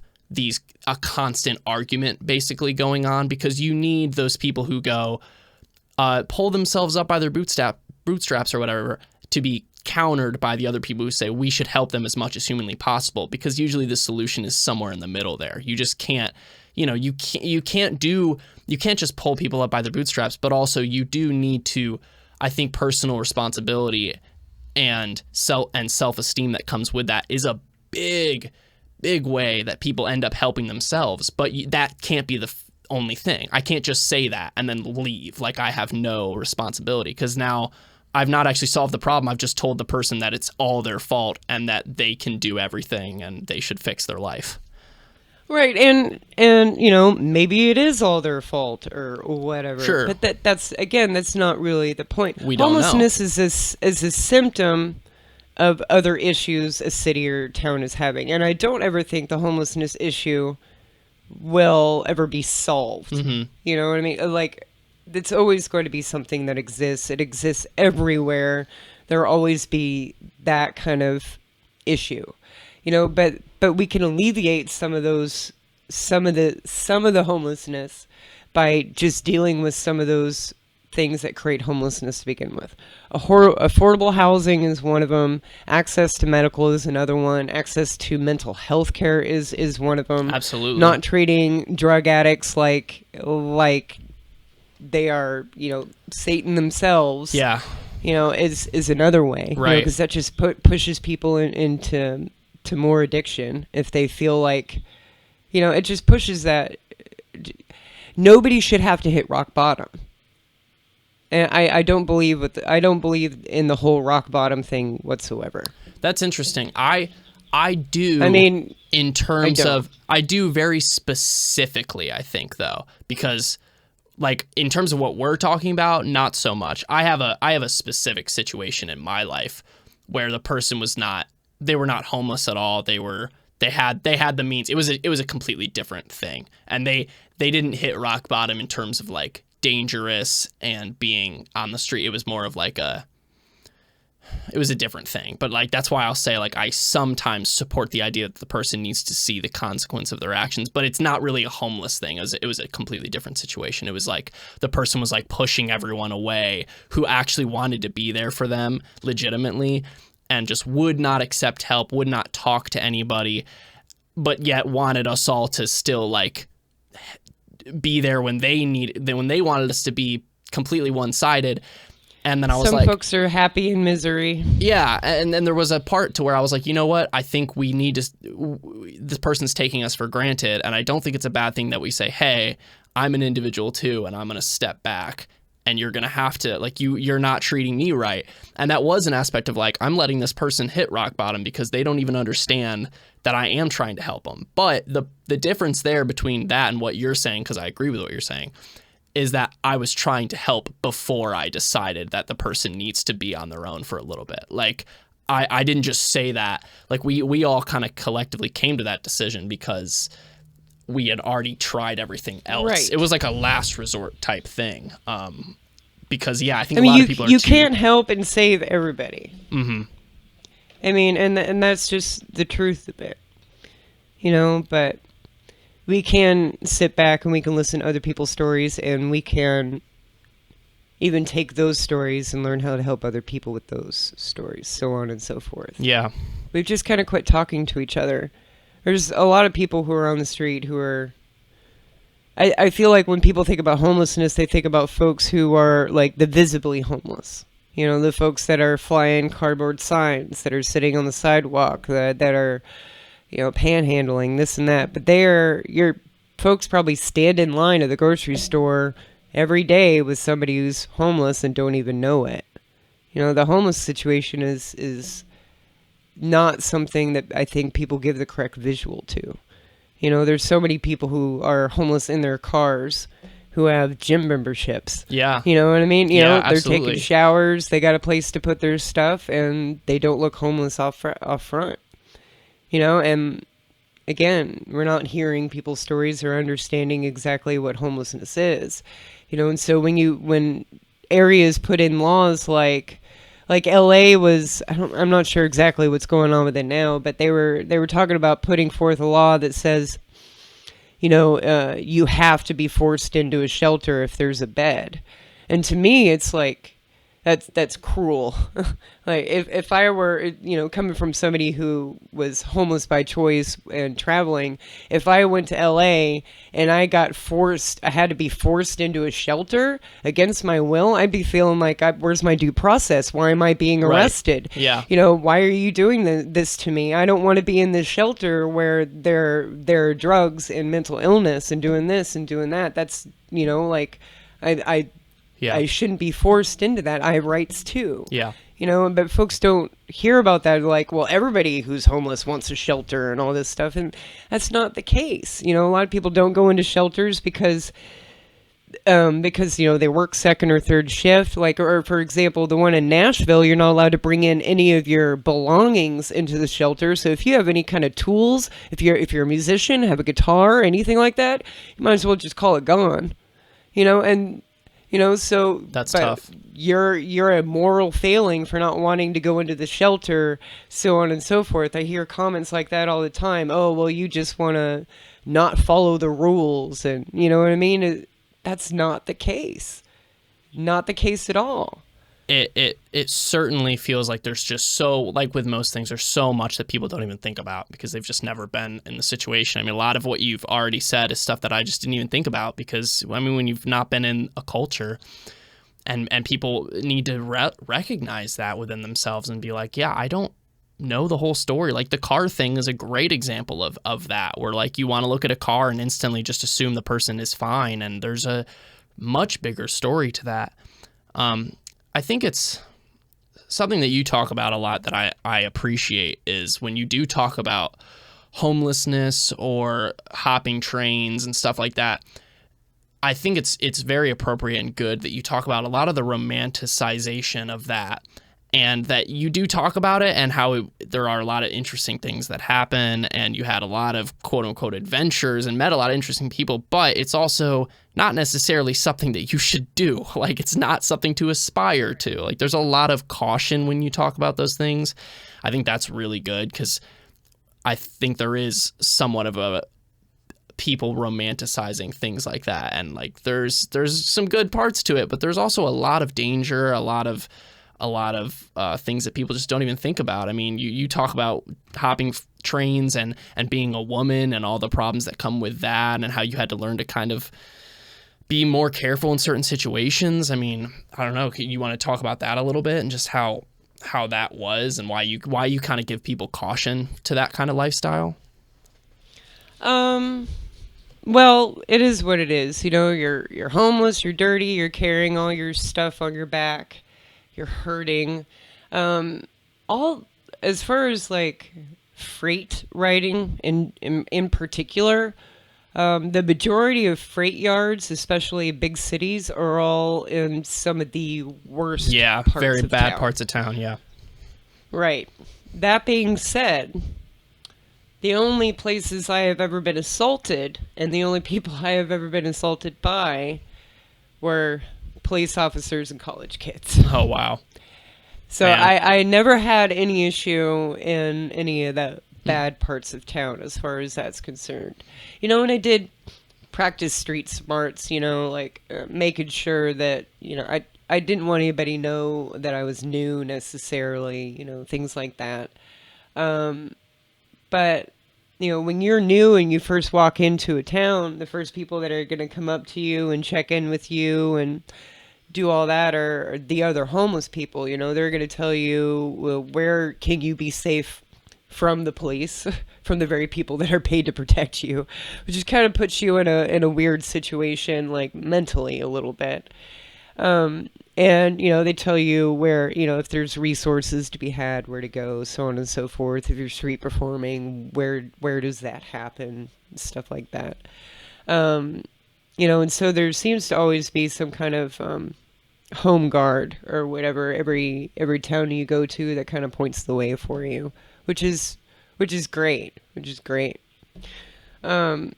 a constant argument basically going on, because you need those people who go pull themselves up by their bootstraps or whatever, to be countered by the other people who say we should help them as much as humanly possible, because usually the solution is somewhere in the middle there. You just can't, you can't just pull people up by their bootstraps, but also you do need to, I think, personal responsibility and self-esteem that comes with that is a big way that people end up helping themselves. But that can't be the only thing. I can't just say that and then leave like I have no responsibility, because now I've not actually solved the problem. I've just told the person that it's all their fault and that they can do everything and they should fix their life. Right, and maybe it is all their fault or whatever. Sure. But that's not really the point. We don't know. Homelessness is a symptom of other issues a city or town is having. And I don't ever think the homelessness issue will ever be solved. Mm-hmm. You know what I mean? Like, it's always going to be something that exists. It exists everywhere. There'll always be that kind of issue. But we can alleviate some of the homelessness by just dealing with some of those things that create homelessness to begin with. Affordable housing is one of them. Access to medical is another one. Access to mental health care is one of them. Absolutely. Not treating drug addicts like they are, Satan themselves. Yeah. Is another way. Right. Because that just pushes people into more addiction if they feel like, it just pushes that. Nobody should have to hit rock bottom. And I don't believe in the whole rock bottom thing whatsoever. That's interesting. I do. I mean, in terms of, I do very specifically, I think, though, because like in terms of what we're talking about, not so much. I have a specific situation in my life where the person they were not homeless at all. They had the means. It was a completely different thing. And they didn't hit rock bottom in terms of like dangerous and being on the street. It was more of like it was a different thing. But like, that's why I'll say, like, I sometimes support the idea that the person needs to see the consequence of their actions, but it's not really a homeless thing. It was a completely different situation. It was like the person was like pushing everyone away who actually wanted to be there for them legitimately and just would not accept help, would not talk to anybody, but yet wanted us all to still like be there when they wanted us to be completely one-sided. And then I was Some like, folks are happy in misery. yeah. And then there was a part to where I was like, you know what? I think we need to, this person's taking us for granted. And I don't think it's a bad thing that we say, hey, I'm an individual too, and I'm going to step back, and you're going to have to, like, you're not treating me right. And that was an aspect of like, I'm letting this person hit rock bottom because they don't even understand that I am trying to help them. But the difference there between that and what you're saying, because I agree with what you're saying, is that I was trying to help before I decided that the person needs to be on their own for a little bit. Like, I didn't just say that. Like, we all kind of collectively came to that decision because we had already tried everything else. Right. It was like a last resort type thing. Because, yeah, I think a lot of people are you can't help and save everybody. Mm-hmm. I mean, and that's just the truth of it, but we can sit back and we can listen to other people's stories, and we can even take those stories and learn how to help other people with those stories, so on and so forth. Yeah. We've just kind of quit talking to each other. There's a lot of people who are on the street who are... I feel like when people think about homelessness, they think about folks who are like the visibly homeless. The folks that are flying cardboard signs, that are sitting on the sidewalk, that are... panhandling, this and that. But your folks probably stand in line at the grocery store every day with somebody who's homeless and don't even know it. The homeless situation is not something that I think people give the correct visual to. There's so many people who are homeless in their cars who have gym memberships. Yeah. You know what I mean? Yeah, they're absolutely. taking showers, they got a place to put their stuff, and they don't look homeless off front. And again, we're not hearing people's stories or understanding exactly what homelessness is, and so when areas put in laws like LA was, I'm not sure exactly what's going on with it now, but they were talking about putting forth a law that says, you have to be forced into a shelter if there's a bed. And to me, it's like, that's cruel. Like if I were, coming from somebody who was homeless by choice and traveling, if I went to LA and I had to be forced into a shelter against my will, I'd be feeling like, where's my due process? Why am I being arrested? Right. Yeah. Why are you doing this to me? I don't want to be in this shelter where there are drugs and mental illness and doing this and doing that. That's, I shouldn't be forced into that. I have rights too. Yeah. But folks don't hear about that. Like, well, everybody who's homeless wants a shelter and all this stuff. And that's not the case. A lot of people don't go into shelters because they work second or third shift. Like, or for example, the one in Nashville, you're not allowed to bring in any of your belongings into the shelter. So if you have any kind of tools, if you're a musician, have a guitar, anything like that, you might as well just call it gone. So that's tough. You're a moral failing for not wanting to go into the shelter, so on and so forth. I hear comments like that all the time. Oh, well, you just want to not follow the rules, and you know what I mean? That's not the case. Not the case at all. It certainly feels like there's just so, like with most things, there's so much that people don't even think about because they've just never been in the situation. I mean, a lot of what you've already said is stuff that I just didn't even think about because, I mean, when you've not been in a culture and people need to recognize that within themselves and be like, yeah, I don't know the whole story. Like the car thing is a great example of that, where like you want to look at a car and instantly just assume the person is fine. And there's a much bigger story to that. I think it's something that you talk about a lot that I appreciate is when you do talk about homelessness or hopping trains and stuff like that. I think it's very appropriate and good that you talk about a lot of the romanticization of that, and that you do talk about it and how there are a lot of interesting things that happen, and you had a lot of quote unquote adventures and met a lot of interesting people, but it's also not necessarily something that you should do. Like it's not something to aspire to. Like there's a lot of caution when you talk about those things. I think that's really good because I think there is somewhat of a people romanticizing things like that, and like there's some good parts to it, but there's also a lot of danger, a lot of a lot of things that people just don't even think about. I mean, you talk about hopping trains and being a woman and all the problems that come with that, and how you had to learn to kind of be more careful in certain situations. I mean, I don't know. You want to talk about that a little bit, and just how that was, and why you kind of give people caution to that kind of lifestyle? Well, it is what it is. You're homeless, you're dirty, you're carrying all your stuff on your back, you're hurting. All as far as like freight riding in particular, the majority of freight yards, especially big cities, are all in some of the worst parts very of bad town. parts of town. Yeah. Right. That being said, the only places I have ever been assaulted and the only people I have ever been assaulted by were police officers and college kids. Oh, wow. So Man. I never had any issue in any of the bad parts of town as far as that's concerned. And I did practice street smarts, like making sure that, I didn't want anybody to know that I was new necessarily, things like that. But, when you're new and you first walk into a town, the first people that are going to come up to you and check in with you and do all that are the other homeless people. They're going to tell you, well, where can you be safe from the police, from the very people that are paid to protect you, which just kind of puts you in a weird situation, like mentally a little bit. And, they tell you where, if there's resources to be had, where to go, so on and so forth. If you're street performing, where does that happen? Stuff like that. And so there seems to always be some kind of home guard or whatever every town you go to that kind of points the way for you, which is great. But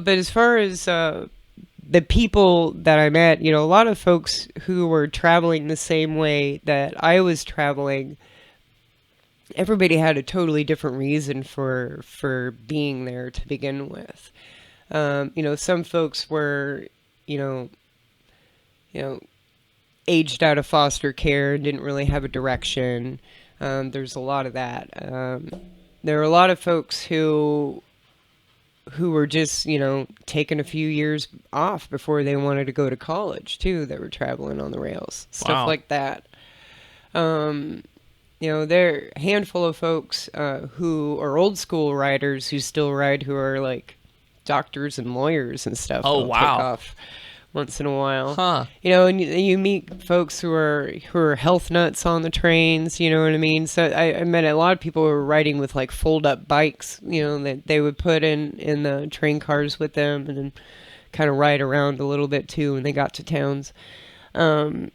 as far as the people that I met, a lot of folks who were traveling the same way that I was traveling, everybody had a totally different reason for being there to begin with. Some folks were, aged out of foster care and didn't really have a direction. There's a lot of that. There are a lot of folks who were just, taking a few years off before they wanted to go to college too, that were traveling on the rails, stuff Wow. like that. There are a handful of folks who are old school riders who still ride, who are like doctors and lawyers and stuff. Oh, Take wow. off once in a while. Huh. And you meet folks who are health nuts on the trains, you know what I mean? So I met a lot of people who were riding with like fold up bikes, that they would put in the train cars with them and then kind of ride around a little bit too when they got to towns. And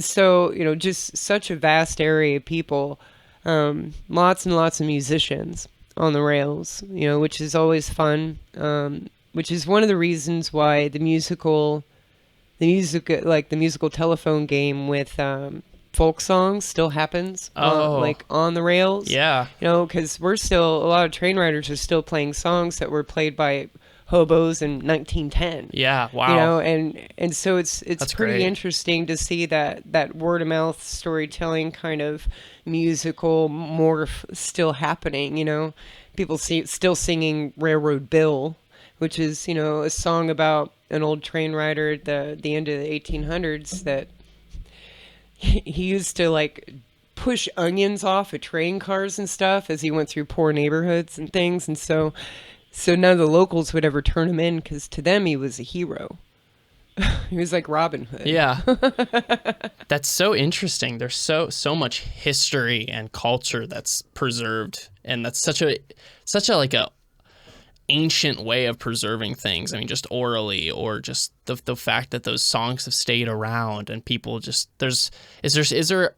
so, just such a vast area of people, lots and lots of musicians on the rails, which is always fun. Which is one of the reasons why the musical telephone game with folk songs still happens on the rails. Yeah. Because a lot of train riders are still playing songs that were played by hobos in 1910. Yeah. Wow. And so it's That's pretty great. interesting to see that word of mouth storytelling kind of musical morph still happening. People still singing Railroad Bill, which is, a song about an old train rider at the end of the 1800s that he used to like push onions off of train cars and stuff as he went through poor neighborhoods and things. And so none of the locals would ever turn him in because to them he was a hero. He was like Robin Hood. Yeah. That's so interesting. There's so much history and culture that's preserved, and that's such a like a ancient way of preserving things. I mean, just orally, or just the fact that those songs have stayed around and people just is there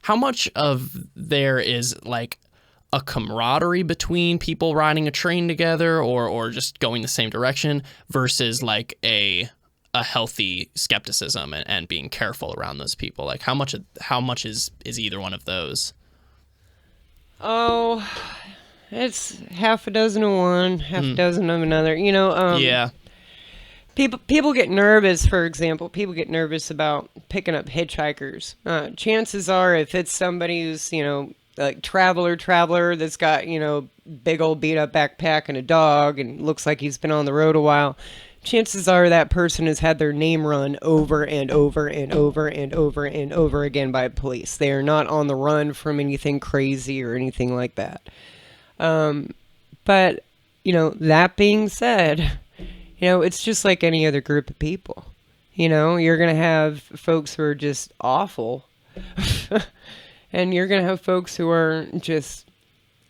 how much of there is like a camaraderie between people riding a train together or just going the same direction versus like a healthy skepticism and being careful around those people? Like how much is either one of those? Oh, it's half a dozen of one, half a dozen of another. Yeah. People get nervous, for example, people get nervous about picking up hitchhikers. Chances are, if it's somebody who's, like traveler that's got, big old beat up backpack and a dog and looks like he's been on the road a while, chances are that person has had their name run over and over and over and over and over again by police. They are not on the run from anything crazy or anything like that. But, that being said, it's just like any other group of people. You're going to have folks who are just awful. And you're going to have folks who are just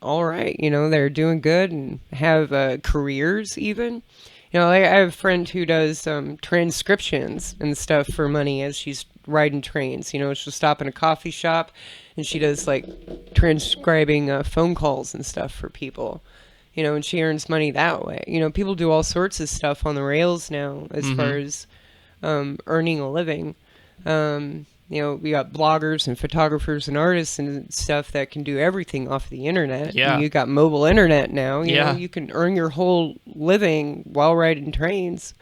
all right. They're doing good and have careers even. I have a friend who does transcriptions and stuff for money as she's riding trains. She'll stop in a coffee shop and she does like transcribing phone calls and stuff for people. And she earns money that way. People do all sorts of stuff on the rails now as far as earning a living. We got bloggers and photographers and artists and stuff that can do everything off the internet. Yeah. And you got mobile internet now. You Yeah. know, you can earn your whole living while riding trains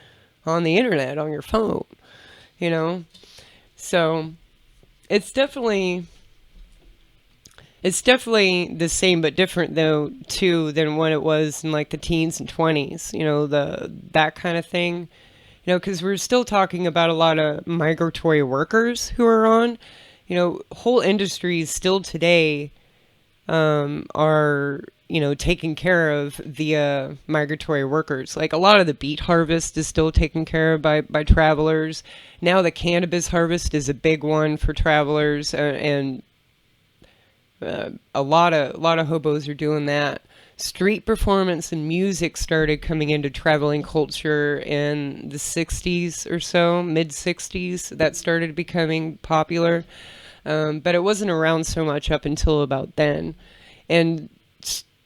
on the internet on your phone. So it's definitely the same but different though too than what it was in like the teens and 20s. That kind of thing. Because we're still talking about a lot of migratory workers who are on. Whole industries still today are, taken care of via migratory workers. Like a lot of the beet harvest is still taken care of by travelers. Now the cannabis harvest is a big one for travelers, and a lot of hobos are doing that. Street performance and music started coming into traveling culture in the 60s or so, mid-60s. That started becoming popular. But it wasn't around so much up until about then. And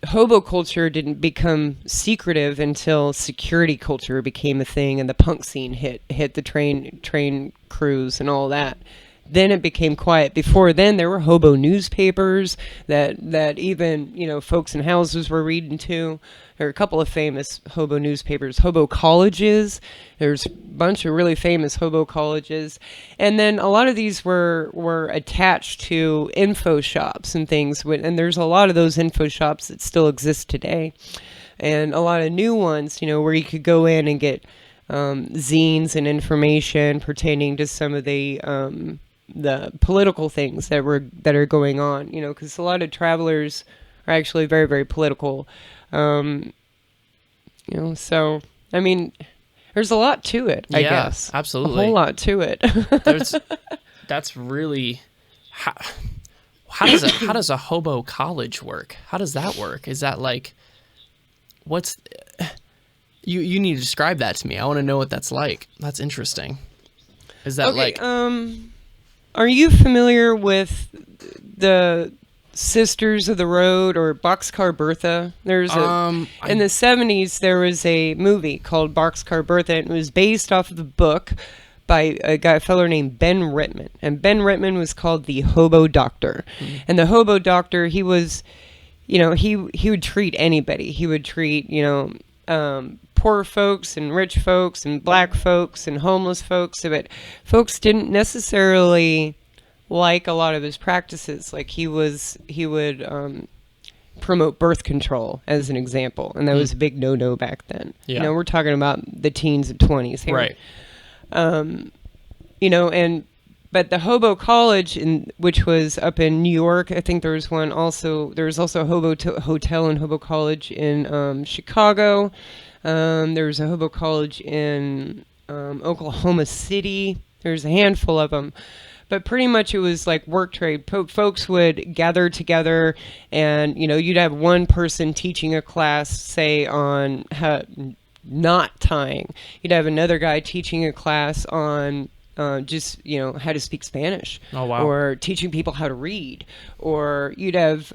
hobo culture didn't become secretive until security culture became a thing and the punk scene hit the train crews and all that. Then it became quiet. Before then, there were hobo newspapers that even, folks in houses were reading too. There are a couple of famous hobo newspapers, hobo colleges. There's a bunch of really famous hobo colleges. And then a lot of these were attached to info shops and things. And there's a lot of those info shops that still exist today. And a lot of new ones, where you could go in and get zines and information pertaining to some of the political things that are going on, because a lot of travelers are actually very, very political. So I mean, there's a lot to it. I guess absolutely, a whole lot to it. That's really how does a hobo college work? How does that work? Is that like what's you need to describe that to me? I want to know what that's like. That's interesting. Is that like are you familiar with the Sisters of the Road or Boxcar Bertha? There's in the 70s there was a movie called Boxcar Bertha, and it was based off of a book by a fellow named Ben Rittman, and Ben Rittman was called the Hobo Doctor. And the Hobo Doctor, he was, he would treat anybody. He would treat poor folks and rich folks and black folks and homeless folks, but folks didn't necessarily like a lot of his practices. Like he would promote birth control as an example, and that was a big no-no back then. Yeah. We're talking about the teens and 20s here. Right. But the Hobo College, which was up in New York, I think there was one also. There was also a Hobo Hotel and Hobo College in Chicago. There was a Hobo College in Oklahoma City. There's a handful of them. But pretty much it was like work trade. Folks would gather together and, you'd have one person teaching a class, say, on knot tying. You'd have another guy teaching a class on just, how to speak Spanish. Oh, wow. Or teaching people how to read. Or you'd have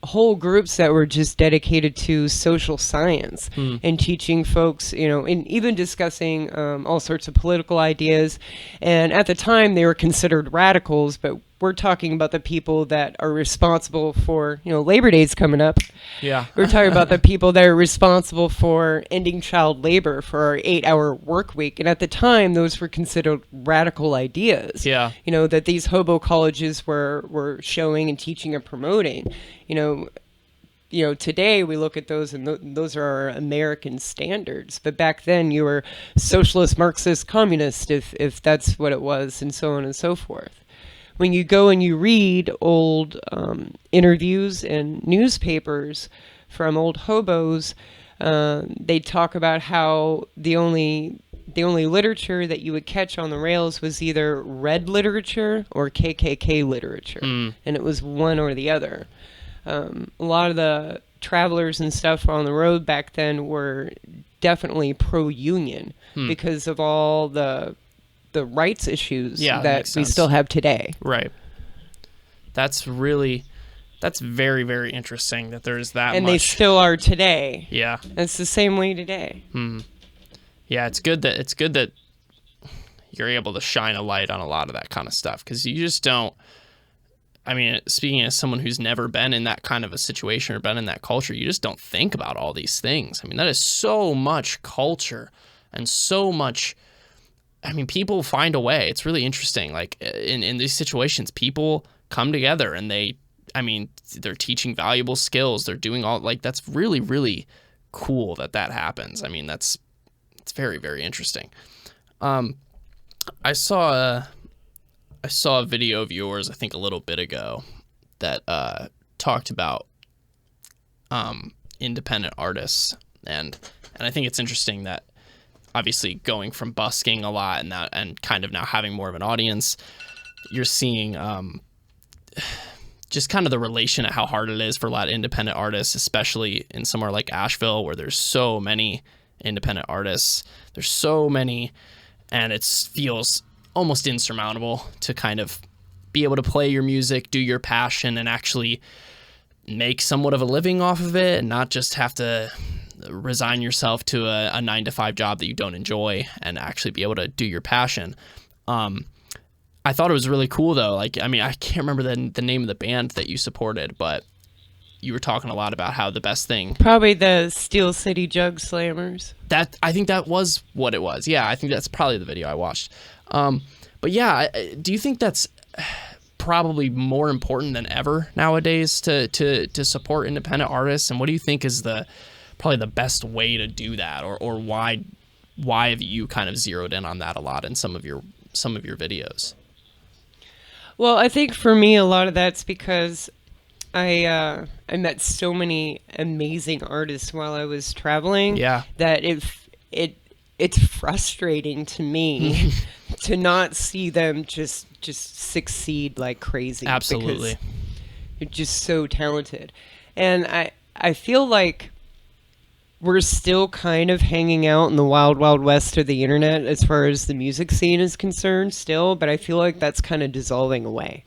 whole groups that were just dedicated to social science and teaching folks, and even discussing all sorts of political ideas. And at the time, they were considered radicals, but we're talking about the people that are responsible for, Labor Day's coming up. Yeah. We're talking about the people that are responsible for ending child labor for our 8-hour work week. And at the time, those were considered radical ideas. Yeah. That these hobo colleges were showing and teaching and promoting. Today we look at those and those are our American standards. But back then you were socialist, Marxist, communist, if that's what it was, and so on and so forth. When you go and you read old interviews and newspapers from old hobos, they talk about how the only literature that you would catch on the rails was either red literature or KKK literature, and it was one or the other. A lot of the travelers and stuff on the road back then were definitely pro-union because of all the rights issues that we still have today. Right. That's very, very interesting that there's that and much. They still are today. Yeah. It's the same way today. Yeah, it's good that you're able to shine a light on a lot of that kind of stuff, because you just don't. I mean, speaking as someone who's never been in that kind of a situation or been in that culture, you just don't think about all these things. I mean, that is so much culture and so much. I mean, people find a way. It's really interesting. Like in these situations, people come together and they're teaching valuable skills. They're doing that's really, really cool that happens. I mean, it's very, very interesting. I saw a video of yours, I think a little bit ago, that talked about independent artists, and I think it's interesting that obviously going from busking a lot and kind of now having more of an audience, you're seeing just kind of the relation at how hard it is for a lot of independent artists, especially in somewhere like Asheville where there's so many independent artists. There's so many, and it feels almost insurmountable to kind of be able to play your music, do your passion, and actually make somewhat of a living off of it, and not just have to resign yourself to a 9-to-5 job that you don't enjoy, and actually be able to do your passion. I thought it was really cool though. I can't remember the name of the band that you supported, but you were talking a lot about how the best thing, probably the Steel City Jug Slammers. I think that was what it was. Yeah, I think that's probably the video I watched. But yeah, do you think that's probably more important than ever nowadays to support independent artists? And what do you think is probably the best way to do that, or why have you kind of zeroed in on that a lot in some of your videos? Well, I think for me a lot of that's because I met so many amazing artists while I was traveling. Yeah. That it's frustrating to me to not see them just succeed like crazy. Absolutely. Because you're just so talented. And I feel like we're still kind of hanging out in the wild, wild west of the internet as far as the music scene is concerned still, but I feel like that's kind of dissolving away.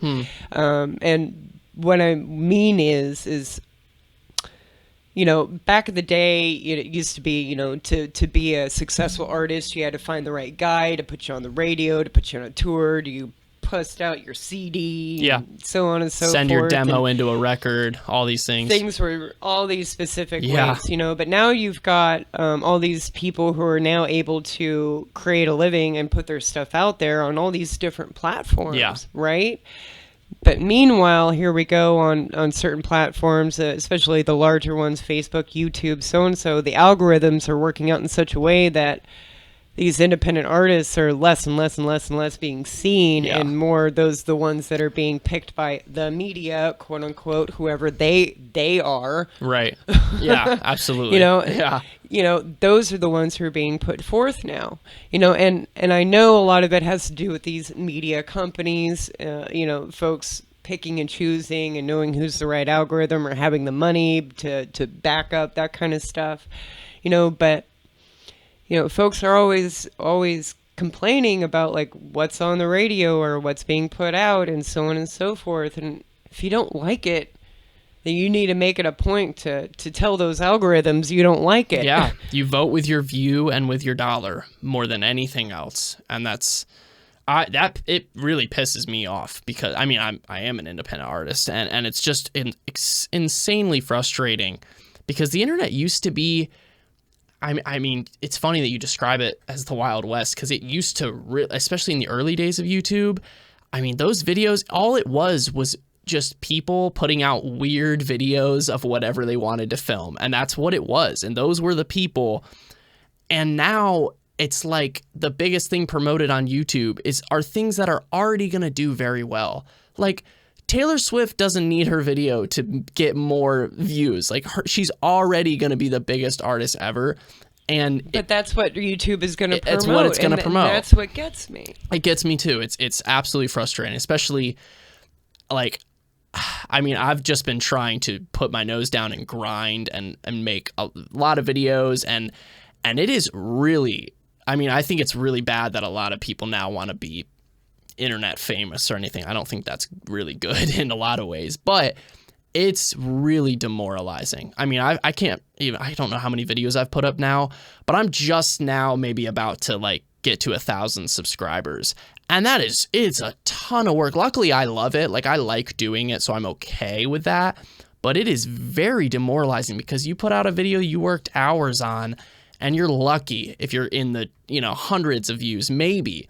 And what I mean is back in the day, it used to be, to be a successful artist, you had to find the right guy to put you on the radio, to put you on a tour, you post out your CD, yeah, and so on and so forth. Send your demo into a record, all these things. Things were all these specific ways, but now you've got all these people who are now able to create a living and put their stuff out there on all these different platforms, right? But meanwhile, here we go on certain platforms, especially the larger ones, Facebook, YouTube, so-and-so, the algorithms are working out in such a way that these independent artists are less and less and less and less being seen, and more the ones that are being picked by the media, quote unquote, whoever they are. Right. Yeah, absolutely. Those are the ones who are being put forth now. And I know a lot of it has to do with these media companies, folks picking and choosing and knowing who's the right algorithm or having the money to back up that kind of stuff. But folks are always complaining about like what's on the radio or what's being put out and so on and so forth. And if you don't like it, then you need to make it a point to tell those algorithms you don't like it. Yeah, you vote with your view and with your dollar more than anything else. And that's, it really pisses me off because I mean I am an independent artist and it's just insanely frustrating because the internet used to be. I mean, it's funny that you describe it as the Wild West because it used to, especially in the early days of YouTube. I mean, those videos, all it was just people putting out weird videos of whatever they wanted to film. And that's what it was. And those were the people. And now it's like the biggest thing promoted on YouTube are things that are already going to do very well. Like Taylor Swift doesn't need her video to get more views. Like she's already going to be the biggest artist ever. But that's what YouTube is going to promote. It's what it's going to promote. That's what gets me. It gets me too. It's absolutely frustrating, especially like, I mean, I've just been trying to put my nose down and grind and make a lot of videos and it is really, I mean, I think it's really bad that a lot of people now want to be internet famous or anything. I don't think that's really good in a lot of ways, but it's really demoralizing. I mean, I can't even, I don't know how many videos I've put up now, but I'm just now maybe about to like get to 1,000 subscribers. And it's a ton of work. Luckily, I love it. Like I like doing it, so I'm okay with that. But it is very demoralizing because you put out a video you worked hours on and you're lucky if you're in the, hundreds of views, maybe.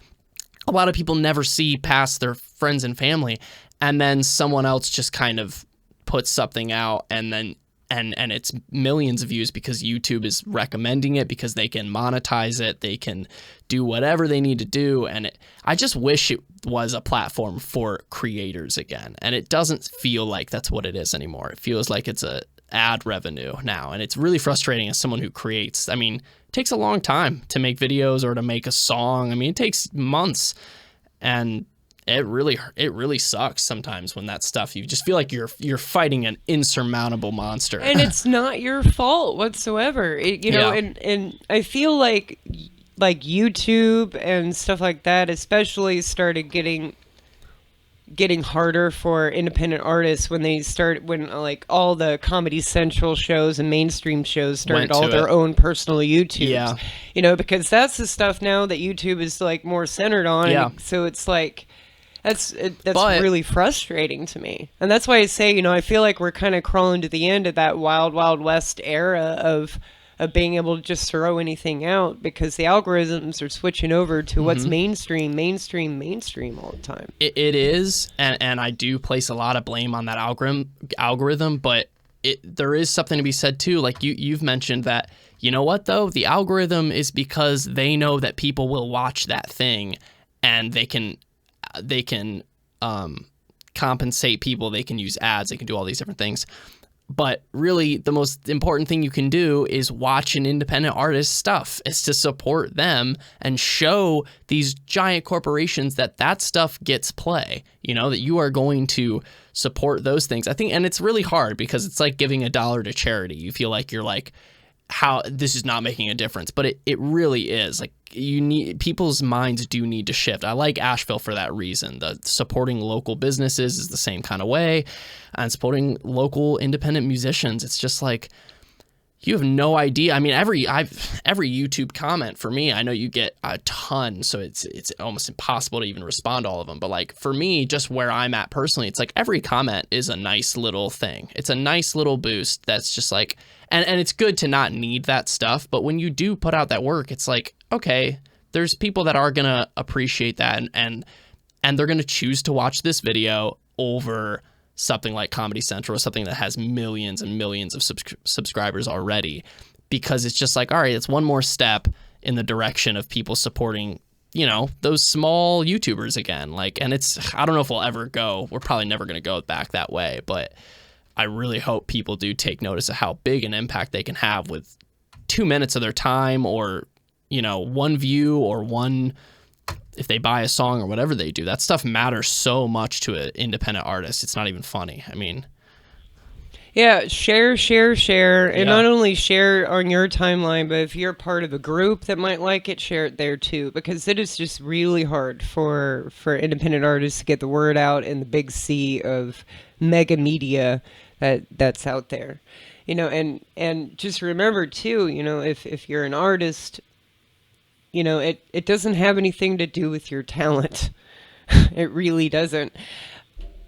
A lot of people never see past their friends and family, and then someone else just kind of puts something out and then and it's millions of views because YouTube is recommending it because they can monetize it, they can do whatever they need to do, and I just wish it was a platform for creators again, and it doesn't feel like that's what it is anymore. It feels like it's a ad revenue now, and it's really frustrating as someone who creates. I mean, it takes a long time to make videos or to make a song. I mean, it takes months, and it really sucks sometimes when that stuff, you just feel like you're fighting an insurmountable monster. And it's not your fault whatsoever. And I feel like YouTube and stuff like that especially started getting harder for independent artists when like all the Comedy Central shows and mainstream shows started all their own personal YouTubes. Yeah. Because that's the stuff now that YouTube is like more centered on. Yeah. So it's like that's really frustrating to me. And that's why I say, I feel like we're kind of crawling to the end of that wild, wild west era of being able to just throw anything out because the algorithms are switching over to what's mainstream all the time. It is, and I do place a lot of blame on that algorithm, but there is something to be said too. Like you've mentioned that, you know what though? The algorithm is because they know that people will watch that thing and they can compensate people, they can use ads, they can do all these different things. But really, the most important thing you can do is watch an independent artist's stuff. Is to support them and show these giant corporations that stuff gets play. That you are going to support those things. I think, and it's really hard because it's like giving $1 to charity. You feel like you're like, how this is not making a difference, but it really is. Like people's minds do need to shift. I like Asheville for that reason. The supporting local businesses is the same kind of way, and supporting local independent musicians. It's just like, you have no idea. I mean, every YouTube comment for me, I know you get a ton, so it's almost impossible to even respond to all of them. But like for me, just where I'm at personally, it's like every comment is a nice little thing. It's a nice little boost that's just like, and it's good to not need that stuff. But when you do put out that work, it's like, okay, there's people that are gonna appreciate that, and they're gonna choose to watch this video over something like Comedy Central or something that has millions and millions of subscribers already, because it's just like, all right, it's one more step in the direction of people supporting, those small YouTubers again. Like, and I don't know if we'll ever go, we're probably never going to go back that way, but I really hope people do take notice of how big an impact they can have with 2 minutes of their time, or, one view, or if they buy a song or whatever they do. That stuff matters so much to an independent artist. It's not even funny. I mean, yeah, share, and not only share on your timeline, but if you're part of a group that might like it, share it there too, because it is just really hard for independent artists to get the word out in the big sea of mega media that's out there. And just remember too, if you're an artist, it doesn't have anything to do with your talent. It really doesn't.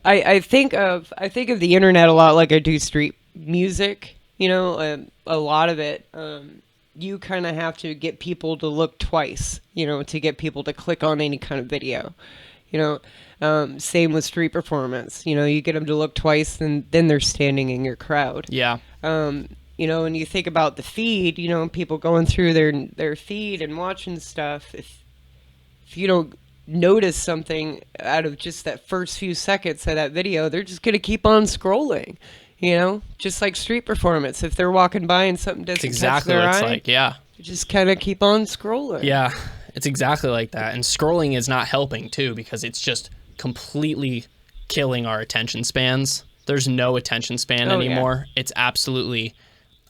I think of the internet a lot like I do street music. A lot of it, you kind of have to get people to look twice, to get people to click on any kind of video. You Same with street performance. You get them to look twice, and then they're standing in your crowd. Yeah. And you think about the feed, people going through their feed and watching stuff. If you don't notice something out of just that first few seconds of that video, they're just going to keep on scrolling, just like street performance. If they're walking by and something doesn't Exactly catch their what it's eye, like. Yeah. you just kind of keep on scrolling. Yeah. It's exactly like that. And scrolling is not helping too, because it's just completely killing our attention spans. There's no attention span anymore. Yeah. It's absolutely,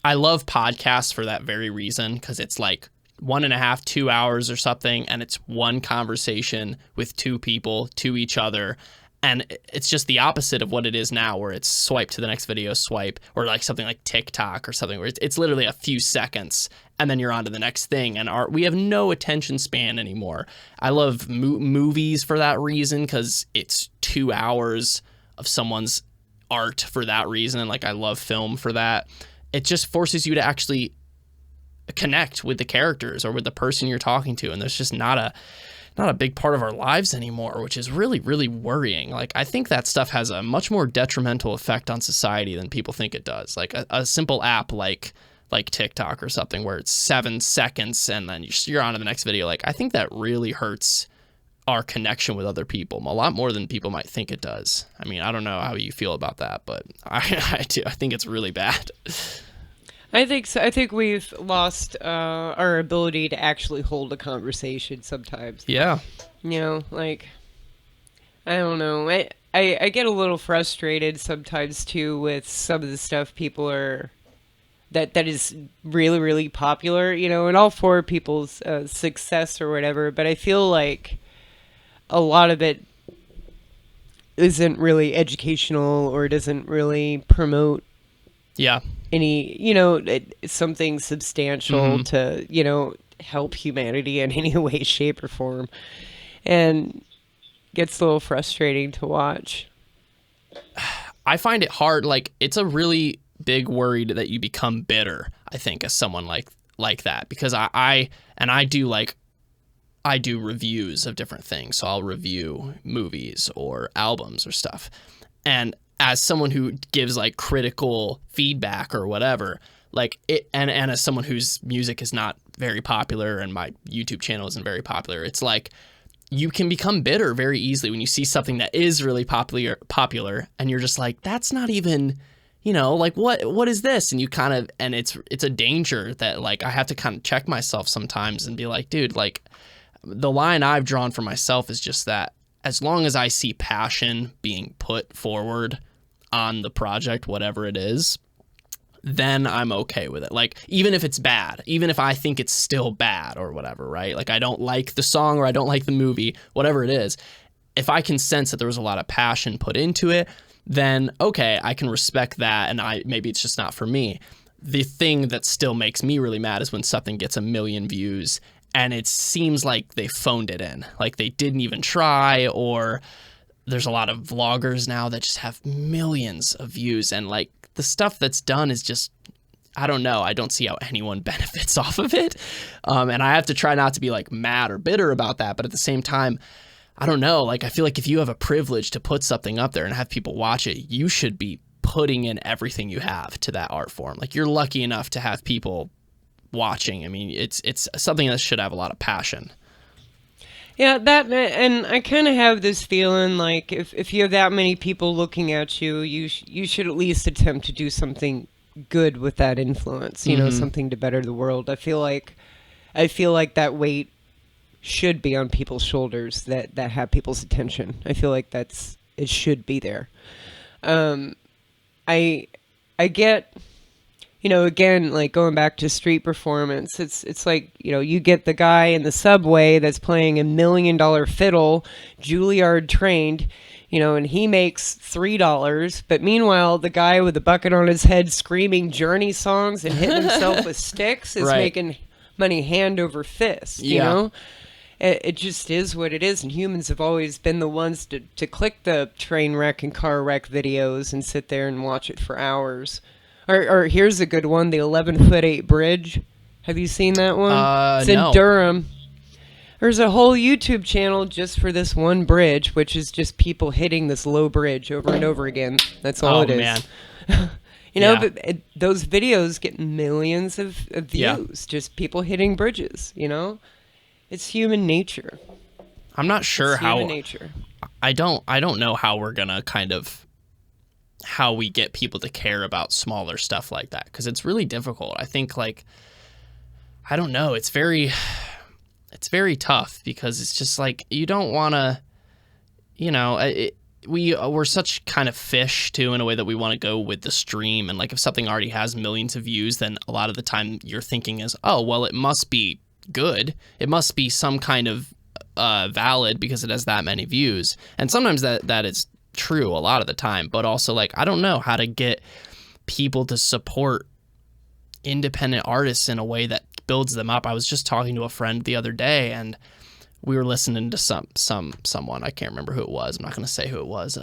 I love podcasts for that very reason, because it's like 1.5, 2 hours or something, and it's one conversation with two people to each other. And it's just the opposite of what it is now, where it's swipe to the next video, swipe, or like something like TikTok or something, where it's literally a few seconds, and then you're on to the next thing. And we have no attention span anymore. I love movies for that reason, because it's 2 hours of someone's art for that reason. And like, I love film for that. It just forces you to actually connect with the characters or with the person you're talking to, and there's just not a big part of our lives anymore, which is really, really worrying. Like, I think that stuff has a much more detrimental effect on society than people think it does. Like a simple app like TikTok or something, where it's 7 seconds and then you're on to the next video. Like, I think that really hurts our connection with other people a lot more than people might think it does. I mean, I don't know how you feel about that, but I do. I think it's really bad. I think so. I think we've lost our ability to actually hold a conversation sometimes. Yeah. Like, I don't know. I get a little frustrated sometimes too with some of the stuff people are that is really, really popular, and all for people's success or whatever. But I feel like a lot of it isn't really educational or doesn't really promote any, something substantial to, help humanity in any way, shape, or form. And gets a little frustrating to watch. I find it hard. Like, it's a really big worry that you become bitter, I think, as someone like that, because I do reviews of different things. So I'll review movies or albums or stuff. And as someone who gives like critical feedback or whatever, like it, and as someone whose music is not very popular and my YouTube channel isn't very popular, it's like you can become bitter very easily when you see something that is really popular and you're just like, that's not even, like what is this? And you kind of, and it's a danger that like I have to kind of check myself sometimes and be like, dude, like the line I've drawn for myself is just that as long as I see passion being put forward on the project, whatever it is, then I'm okay with it. Like, even if it's bad, even if I think it's still bad or whatever, right? Like, I don't like the song or I don't like the movie, whatever it is, if I can sense that there was a lot of passion put into it, then okay, I can respect that, and maybe it's just not for me. The thing that still makes me really mad is when something gets 1 million views and it seems like they phoned it in, like they didn't even try, or there's a lot of vloggers now that just have millions of views, and like the stuff that's done is just, I don't know. I don't see how anyone benefits off of it. And I have to try not to be like mad or bitter about that. But at the same time, I don't know. Like, I feel like if you have a privilege to put something up there and have people watch it, you should be putting in everything you have to that art form. Like, you're lucky enough to have people watching. I mean, it's something that should have a lot of passion. Yeah, and I kind of have this feeling like if you have that many people looking at you, you should at least attempt to do something good with that influence, something to better the world. I feel like that weight should be on people's shoulders that have people's attention. I feel like it should be there. I get, again, like going back to street performance, it's like, you get the guy in the subway that's playing $1 million fiddle, Juilliard trained, and he makes $3. But meanwhile, the guy with the bucket on his head screaming Journey songs and hitting himself with sticks is right. making money hand over fist, you Yeah. know? It just is what it is, and humans have always been the ones to click the train wreck and car wreck videos and sit there and watch it for hours. Or here's a good one, the 11'8" bridge. Have you seen that one? It's in No. Durham. There's a whole YouTube channel just for this one bridge, which is just people hitting this low bridge over and over again. That's all Oh, it is. man. You know, Yeah. but those videos get millions of views. Yeah. Just people hitting bridges, you know? It's human nature. I'm not sure It's human how. nature. I don't know how we're gonna kind of how we get people to care about smaller stuff like that, because it's really difficult. I think, like, I don't know. It's very tough, because it's just like you don't want to, you know. We're such kind of fish too, in a way that we want to go with the stream, and like if something already has millions of views, then a lot of the time your thinking is, oh well, it must be good. It must be some kind of valid because it has that many views. And sometimes that is true a lot of the time, but also, like, I don't know how to get people to support independent artists in a way that builds them up. I was just talking to a friend the other day, and we were listening to someone, I can't remember who it was. I'm not going to say who it was.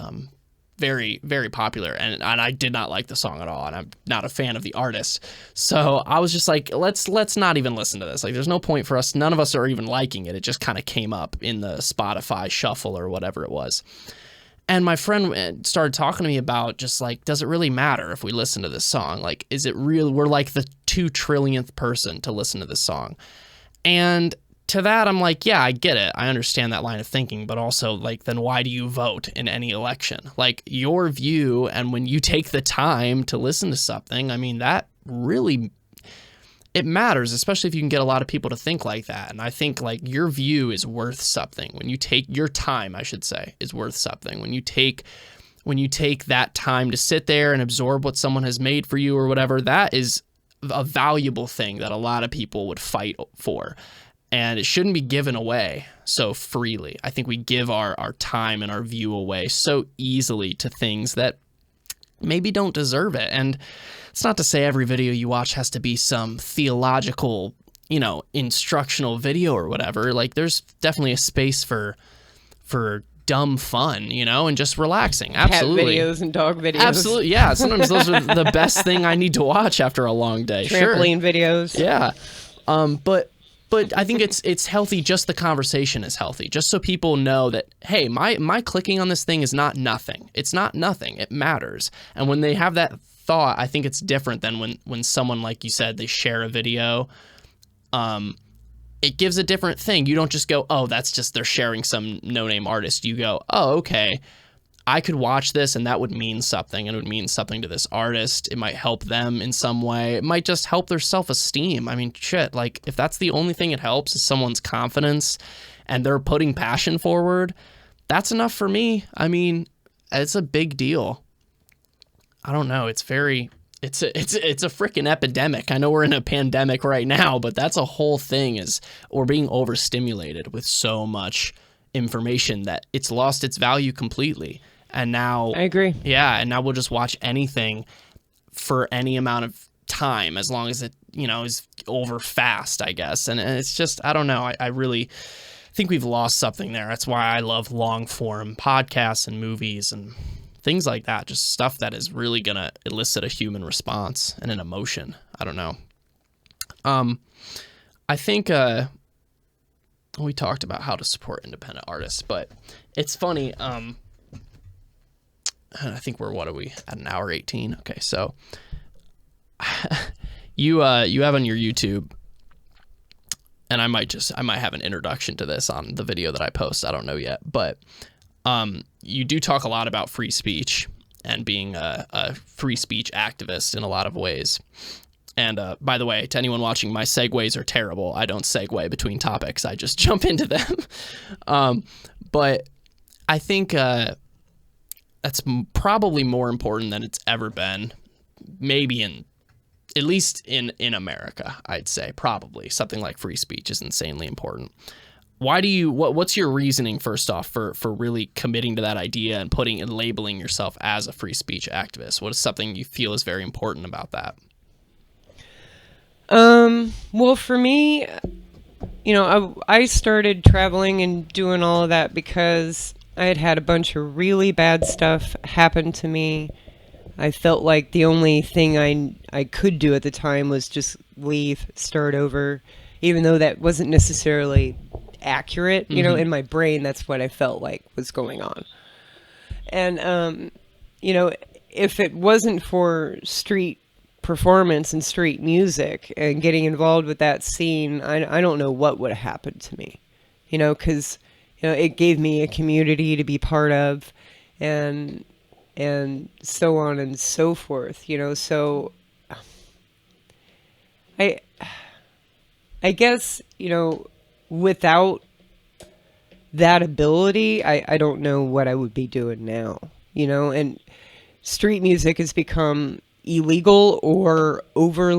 Very, very popular, and I did not like the song at all, and I'm not a fan of the artist. So I was just like, let's not even listen to this. Like, there's no point for us. None of us are even liking it. It just kind of came up in the Spotify shuffle or whatever it was. And my friend started talking to me about just like, does it really matter if we listen to this song? Like, is it real? We're like the 2 trillionth person to listen to this song. And to that, I'm like, yeah, I get it. I understand that line of thinking, but also, like, then why do you vote in any election? Like, your view, and when you take the time to listen to something, I mean, that really, it matters, especially if you can get a lot of people to think like that. And I think, like, your view is worth something. When you take your time, I should say, is worth something. When you take that time to sit there and absorb what someone has made for you or whatever, that is a valuable thing that a lot of people would fight for. And it shouldn't be given away so freely. I think we give our time and our view away so easily to things that maybe don't deserve it. And it's not to say every video you watch has to be some theological, you know, instructional video or whatever. Like, there's definitely a space for dumb fun, you know, and just relaxing. Absolutely. Cat videos and dog videos. Absolutely. Yeah. Sometimes those are the best thing I need to watch after a long day. Trampoline videos. Yeah. But I think it's healthy. Just the conversation is healthy. Just so people know that, hey, my clicking on this thing is not nothing. It's not nothing. It matters. And when they have that thought, I think it's different than when someone, like you said, they share a video. It gives a different thing. You don't just go, oh, that's just they're sharing some no-name artist. You go, oh, okay, I could watch this and that would mean something, and it would mean something to this artist. It might help them in some way. It might just help their self-esteem. I mean, shit, like, if that's the only thing it helps is someone's confidence and they're putting passion forward, that's enough for me. I mean, it's a big deal. I don't know. It's a freaking epidemic. I know we're in a pandemic right now, but that's a whole thing, is we're being overstimulated with so much information that it's lost its value completely. And now I agree. Yeah, and now we'll just watch anything for any amount of time, as long as it, you know, is over fast, I guess. And it's just, I don't know. I really think we've lost something there. That's why I love long form podcasts and movies and things like that. Just stuff that is really gonna elicit a human response and an emotion. I don't know. I think we talked about how to support independent artists, but it's funny. I think we're, what are we at, an hour 18? Okay, so you have on your YouTube, and I might have an introduction to this on the video that I post. I don't know yet, but you do talk a lot about free speech and being a free speech activist in a lot of ways. And by the way, to anyone watching, my segues are terrible. I don't segue between topics. I just jump into them. But I think that's probably more important than it's ever been. Maybe at least in America, I'd say probably something like free speech is insanely important. Why do you, what's your reasoning, first off, for really committing to that idea and putting and labeling yourself as a free speech activist? What is something you feel is very important about that? Well, for me, I started traveling and doing all of that because I had had a bunch of really bad stuff happen to me. I felt like the only thing I could do at the time was just leave, start over, even though that wasn't necessarily accurate. In my brain, that's what I felt like was going on. And you know, if it wasn't for street performance and street music and getting involved with that scene, I don't know what would have happened to me. Because it gave me a community to be part of, and so on and so forth. So I I guess without that ability, I don't know what I would be doing now. And street music has become illegal or over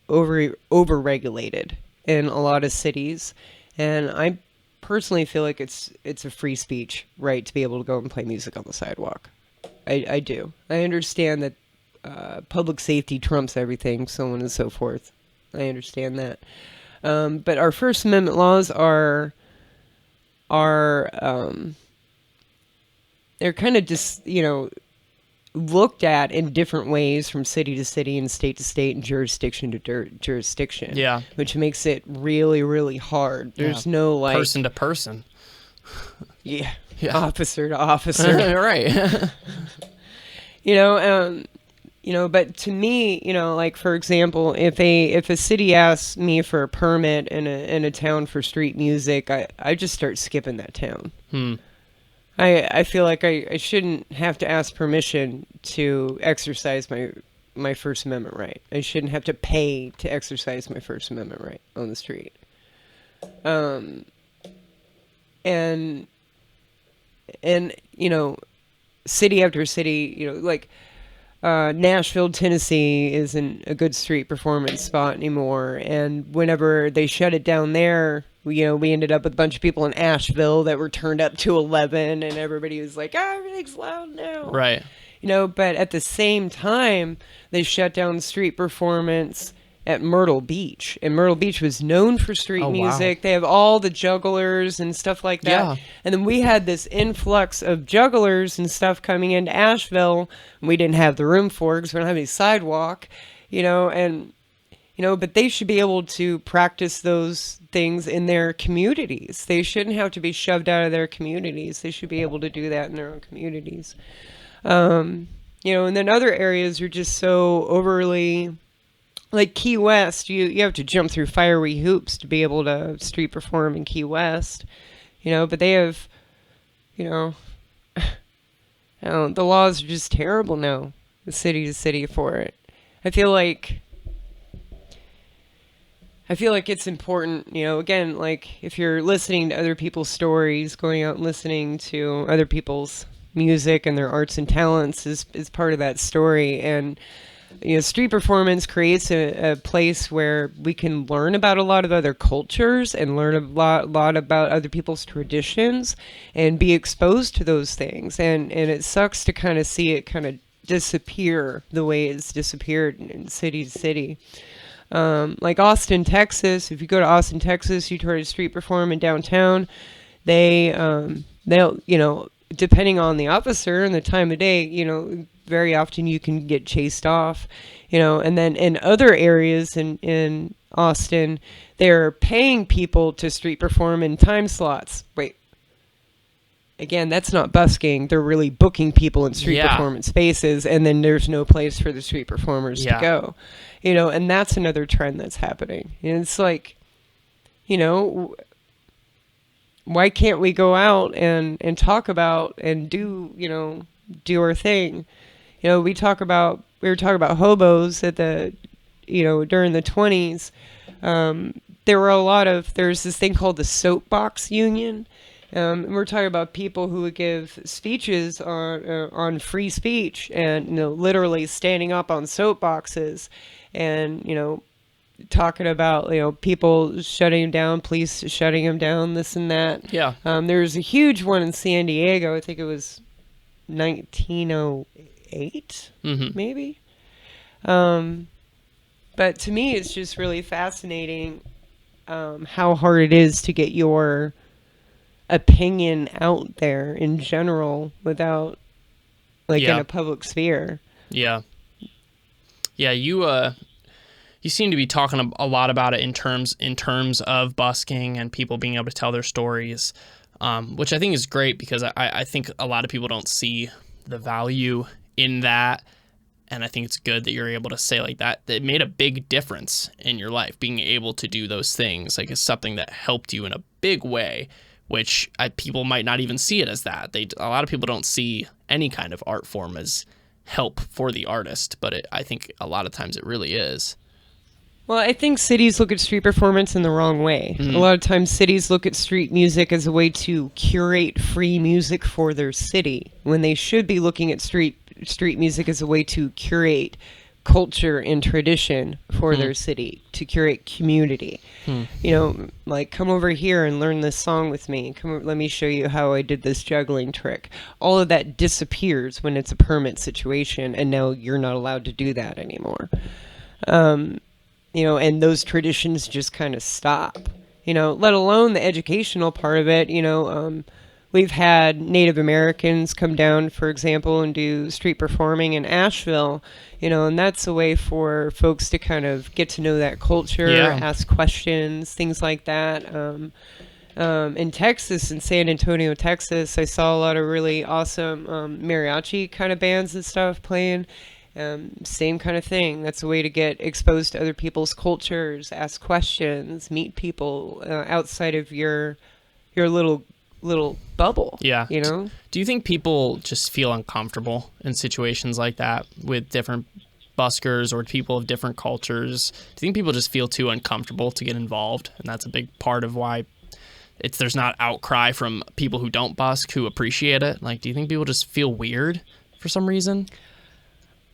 regulated in a lot of cities, and I personally feel like it's a free speech right to be able to go and play music on the sidewalk. I do. I understand that public safety trumps everything, so on and so forth. I understand that, but our First Amendment laws are they're kind of just looked at in different ways from city to city and state to state and jurisdiction to jurisdiction. Yeah. Which makes it really, really hard. There's no like person to person. Yeah. Yeah. Officer to officer. Right. But to me, like for example, if a city asks me for a permit in a town for street music, I just start skipping that town. I feel like I shouldn't have to ask permission to exercise my First Amendment right. I shouldn't have to pay to exercise my First Amendment right on the street. And city after city, like Nashville, Tennessee isn't a good street performance spot anymore. And whenever they shut it down there, we ended up with a bunch of people in Asheville that were turned up to 11, and everybody was like, everything's loud now. Right. But at the same time, they shut down street performance at Myrtle Beach. And Myrtle Beach was known for street music. Wow. They have all the jugglers and stuff like that. Yeah. And then we had this influx of jugglers and stuff coming into Asheville. And we didn't have the room for it because we don't have any sidewalk, but they should be able to practice those things in their communities. They shouldn't have to be shoved out of their communities. They should be able to do that in their own communities. And then other areas are just so overly, like Key West, you have to jump through fiery hoops to be able to street perform in Key West, but they have, the laws are just terrible now, the city to city for it. I feel like it's important, again, like if you're listening to other people's stories, going out and listening to other people's music and their arts and talents is part of that story. And, street performance creates a place where we can learn about a lot of other cultures and learn a lot about other people's traditions and be exposed to those things. And it sucks to kind of see it kind of disappear the way it's disappeared in city to city. Like Austin, Texas. If you go to Austin, Texas, you try to street perform in downtown, they'll, depending on the officer and the time of day, very often you can get chased off, and then in other areas in Austin, they're paying people to street perform in time slots. Wait. Again, that's not busking. They're really booking people in street performance spaces, and then there's no place for the street performers to go. And that's another trend that's happening. And it's like, why can't we go out and talk about and do our thing? We were talking about hobos at the, during the 20s. There's this thing called the Soapbox Union. And we're talking about people who would give speeches on free speech and, literally standing up on soapboxes and, talking about, people shutting them down, police shutting them down, this and that. Yeah. There's a huge one in San Diego. I think it was 1908, maybe. But to me, it's just really fascinating how hard it is to get your opinion out there in general without, like, in Yeah. a public sphere. Yeah. Yeah, you seem to be talking a lot about it in terms of busking and people being able to tell their stories, which I think is great because I think a lot of people don't see the value in that. And I think it's good that you're able to say like that it made a big difference in your life. Being able to do those things like is something that helped you in a big way, which people might not even see it as that. A lot of people don't see any kind of art form as help for the artist, but I think a lot of times it really is. Well, I think cities look at street performance in the wrong way. A lot of times cities look at street music as a way to curate free music for their city, when they should be looking at street music as a way to curate culture and tradition for their city, to curate community. You know, like, come over here and learn this song with me. Let me show you how I did this juggling trick. All of that disappears when it's a permit situation, and now you're not allowed to do that anymore. You know, and those traditions just kind of stop, you know, let alone the educational part of it. You know, we've had Native Americans come down, for example, and do street performing in Asheville, you know, and that's a way for folks to kind of get to know that culture, ask questions, things like that. In Texas, in San Antonio, Texas, I saw a lot of really awesome mariachi kind of bands and stuff playing. Same kind of thing. That's a way to get exposed to other people's cultures, ask questions, meet people outside of your little bubble. Yeah. You know? Do you think people just feel uncomfortable in situations like that with different buskers or people of different cultures? Do you think people just feel too uncomfortable to get involved? And that's a big part of why there's not outcry from people who don't busk who appreciate it. Like, do you think people just feel weird for some reason?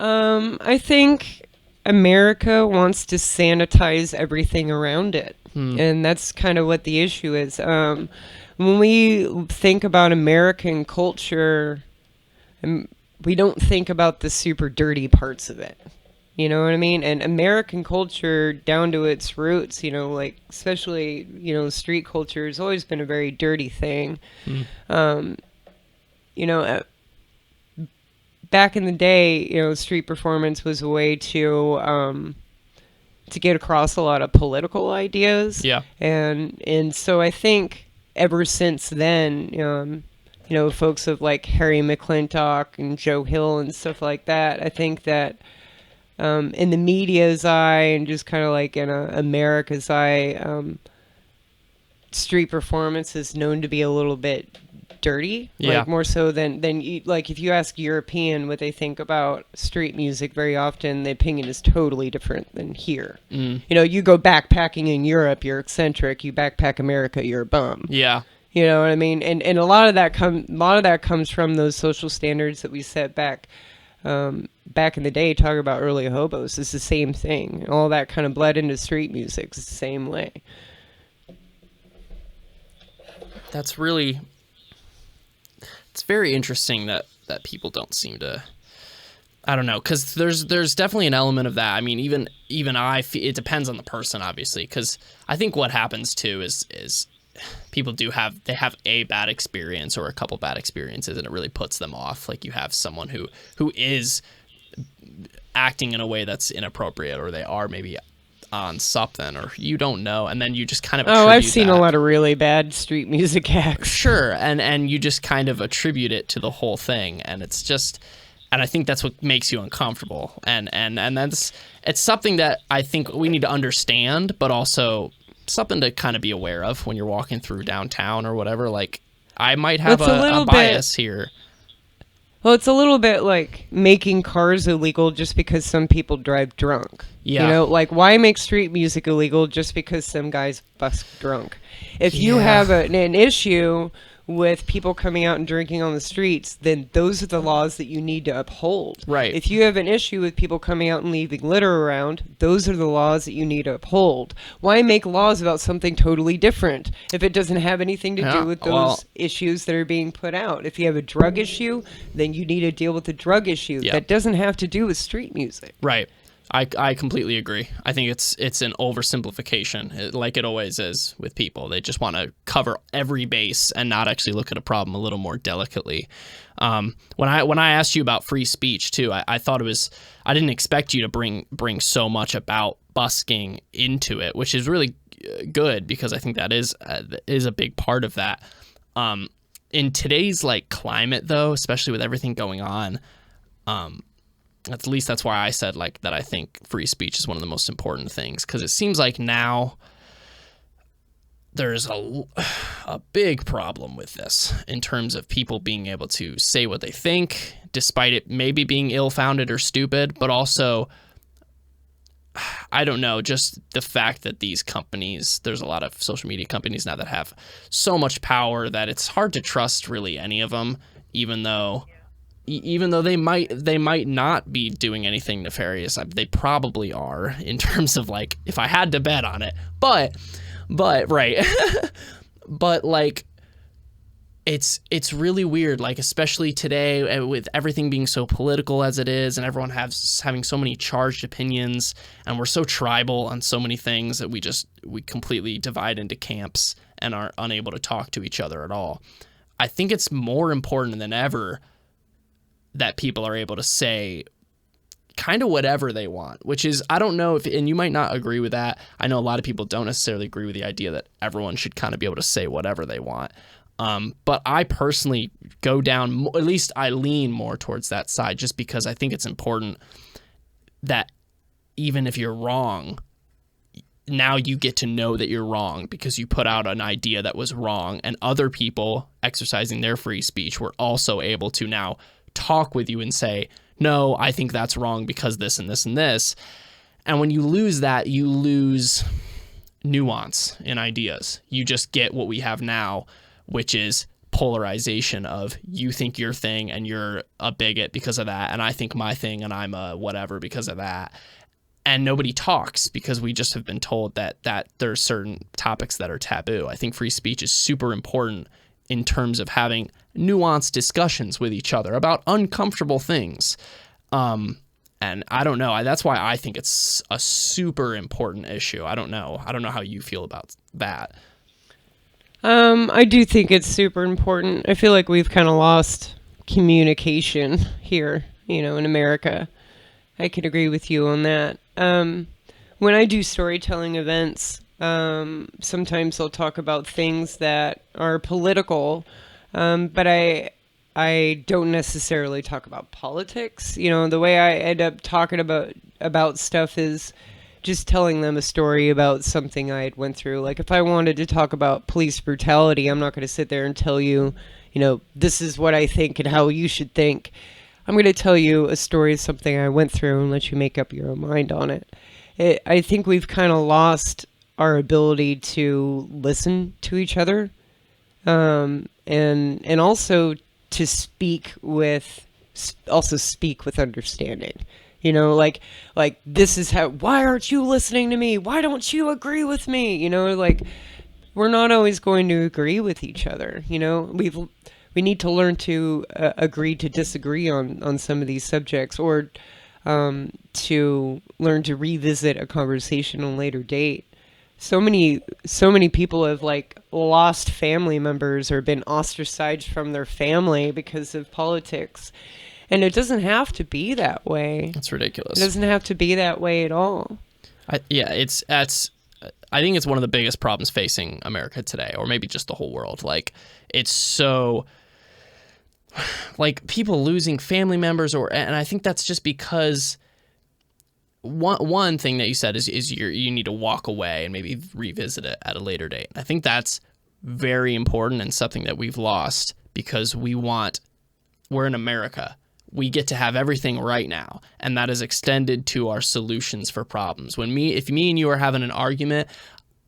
I think America wants to sanitize everything around it. And that's kind of what the issue is. When we think about American culture, we don't think about the super dirty parts of it. You know what I mean? And American culture, down to its roots, you know, like, especially, you know, street culture has always been a very dirty thing. You know, back in the day, you know, street performance was a way to get across a lot of political ideas. Yeah. And so I think ever since then, you know, folks of like Harry McClintock and Joe Hill and stuff like that, I think that in the media's eye and just kind of like in America's eye, street performance is known to be a little bit dirty, like more so than you, like, if you ask European what they think about street music, very often the opinion is totally different than here. You know, you go backpacking in Europe, you're eccentric. You backpack America, you're a bum. Yeah. You know what I mean? And a lot of that comes from those social standards that we set back in the day. Talk about early hobos. It's the same thing. All that kind of bled into street music. It's the same way. That's really... It's very interesting that people don't seem to, I don't know, because there's definitely an element of that. I mean, even it depends on the person, obviously, because I think what happens too is people have a bad experience or a couple bad experiences, and it really puts them off. Like, you have someone who is acting in a way that's inappropriate, or they are maybe on something, or you don't know, and then you just kind of I've seen a lot of really bad street music acts. Sure, and you just kind of attribute it to the whole thing, and it's just, and I think that's what makes you uncomfortable, and it's something that I think we need to understand, but also something to kind of be aware of when you're walking through downtown or whatever. Like, I might have a bias here. Well, it's a little bit like making cars illegal just because some people drive drunk. Yeah. You know, like, why make street music illegal just because some guys busk drunk? If you have an issue with people coming out and drinking on the streets, then those are the laws that you need to uphold. Right. If you have an issue with people coming out and leaving litter around, those are the laws that you need to uphold. Why make laws about something totally different if it doesn't have anything to do with those issues that are being put out? If you have a drug issue, then you need to deal with the drug issue. That doesn't have to do with street music. Right. I completely agree. I think it's an oversimplification, like it always is with people. They just want to cover every base and not actually look at a problem a little more delicately. When I asked you about free speech too, I thought I didn't expect you to bring so much about busking into it, which is really good because I think that is a big part of that. In today's like climate though, especially with everything going on, at least that's why I said like that. I think free speech is one of the most important things because it seems like now there's a big problem with this in terms of people being able to say what they think, despite it maybe being ill-founded or stupid, but also, I don't know, just the fact that these companies, there's a lot of social media companies now that have so much power that it's hard to trust really any of them, even though they might not be doing anything nefarious. They probably are in terms of like, if I had to bet on it, but right. But like, it's really weird, like especially today with everything being so political as it is and everyone having so many charged opinions and we're so tribal on so many things that we completely divide into camps and are unable to talk to each other at all. I think it's more important than ever that people are able to say kind of whatever they want, which is, I don't know if, and you might not agree with that. I know a lot of people don't necessarily agree with the idea that everyone should kind of be able to say whatever they want. But I personally go down, at least I lean more towards that side just because I think it's important that even if you're wrong, now you get to know that you're wrong because you put out an idea that was wrong and other people exercising their free speech were also able to now talk with you and say, no, I think that's wrong because this and this and this. And when you lose that, you lose nuance in ideas. You just get what we have now, which is polarization of you think your thing and you're a bigot because of that, and I think my thing and I'm a whatever because of that. And nobody talks because we just have been told that there are certain topics that are taboo. I think free speech is super important in terms of having nuanced discussions with each other about uncomfortable things. And I don't know. That's why I think it's a super important issue. I don't know how you feel about that. I do think it's super important. I feel like we've kind of lost communication here, in America. I could agree with you on that. When I do storytelling events, sometimes I'll talk about things that are political, but I don't necessarily talk about politics. The way I end up talking about stuff is just telling them a story about something I had went through. Like if I wanted to talk about police brutality, I'm not going to sit there and tell you, this is what I think and how you should think. I'm going to tell you a story of something I went through and let you make up your own mind on it. I think we've kind of lost our ability to listen to each other, and also to speak with understanding. Like this is how. Why aren't you listening to me? Why don't you agree with me? Like we're not always going to agree with each other. We need to learn to agree to disagree on some of these subjects, or to learn to revisit a conversation on a later date. So many people have like lost family members or been ostracized from their family because of politics. And it doesn't have to be that way. That's ridiculous. It doesn't have to be that way at all. I think it's one of the biggest problems facing America today, or maybe just the whole world. Like it's so like people losing family members, and I think that's just because one thing that you said is you need to walk away and maybe revisit it at a later date. I think that's very important and something that we've lost because we're in America. We get to have everything right now, and that is extended to our solutions for problems. If me and you are having an argument,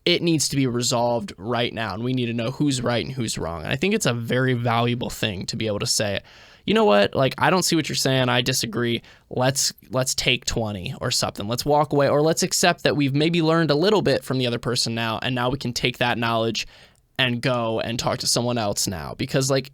it needs to be resolved right now, and we need to know who's right and who's wrong. And I think it's a very valuable thing to be able to say, you know what, like, I don't see what you're saying. I disagree. Let's take 20 or something. Let's walk away, or let's accept that we've maybe learned a little bit from the other person now, and now we can take that knowledge and go and talk to someone else now. Because, like,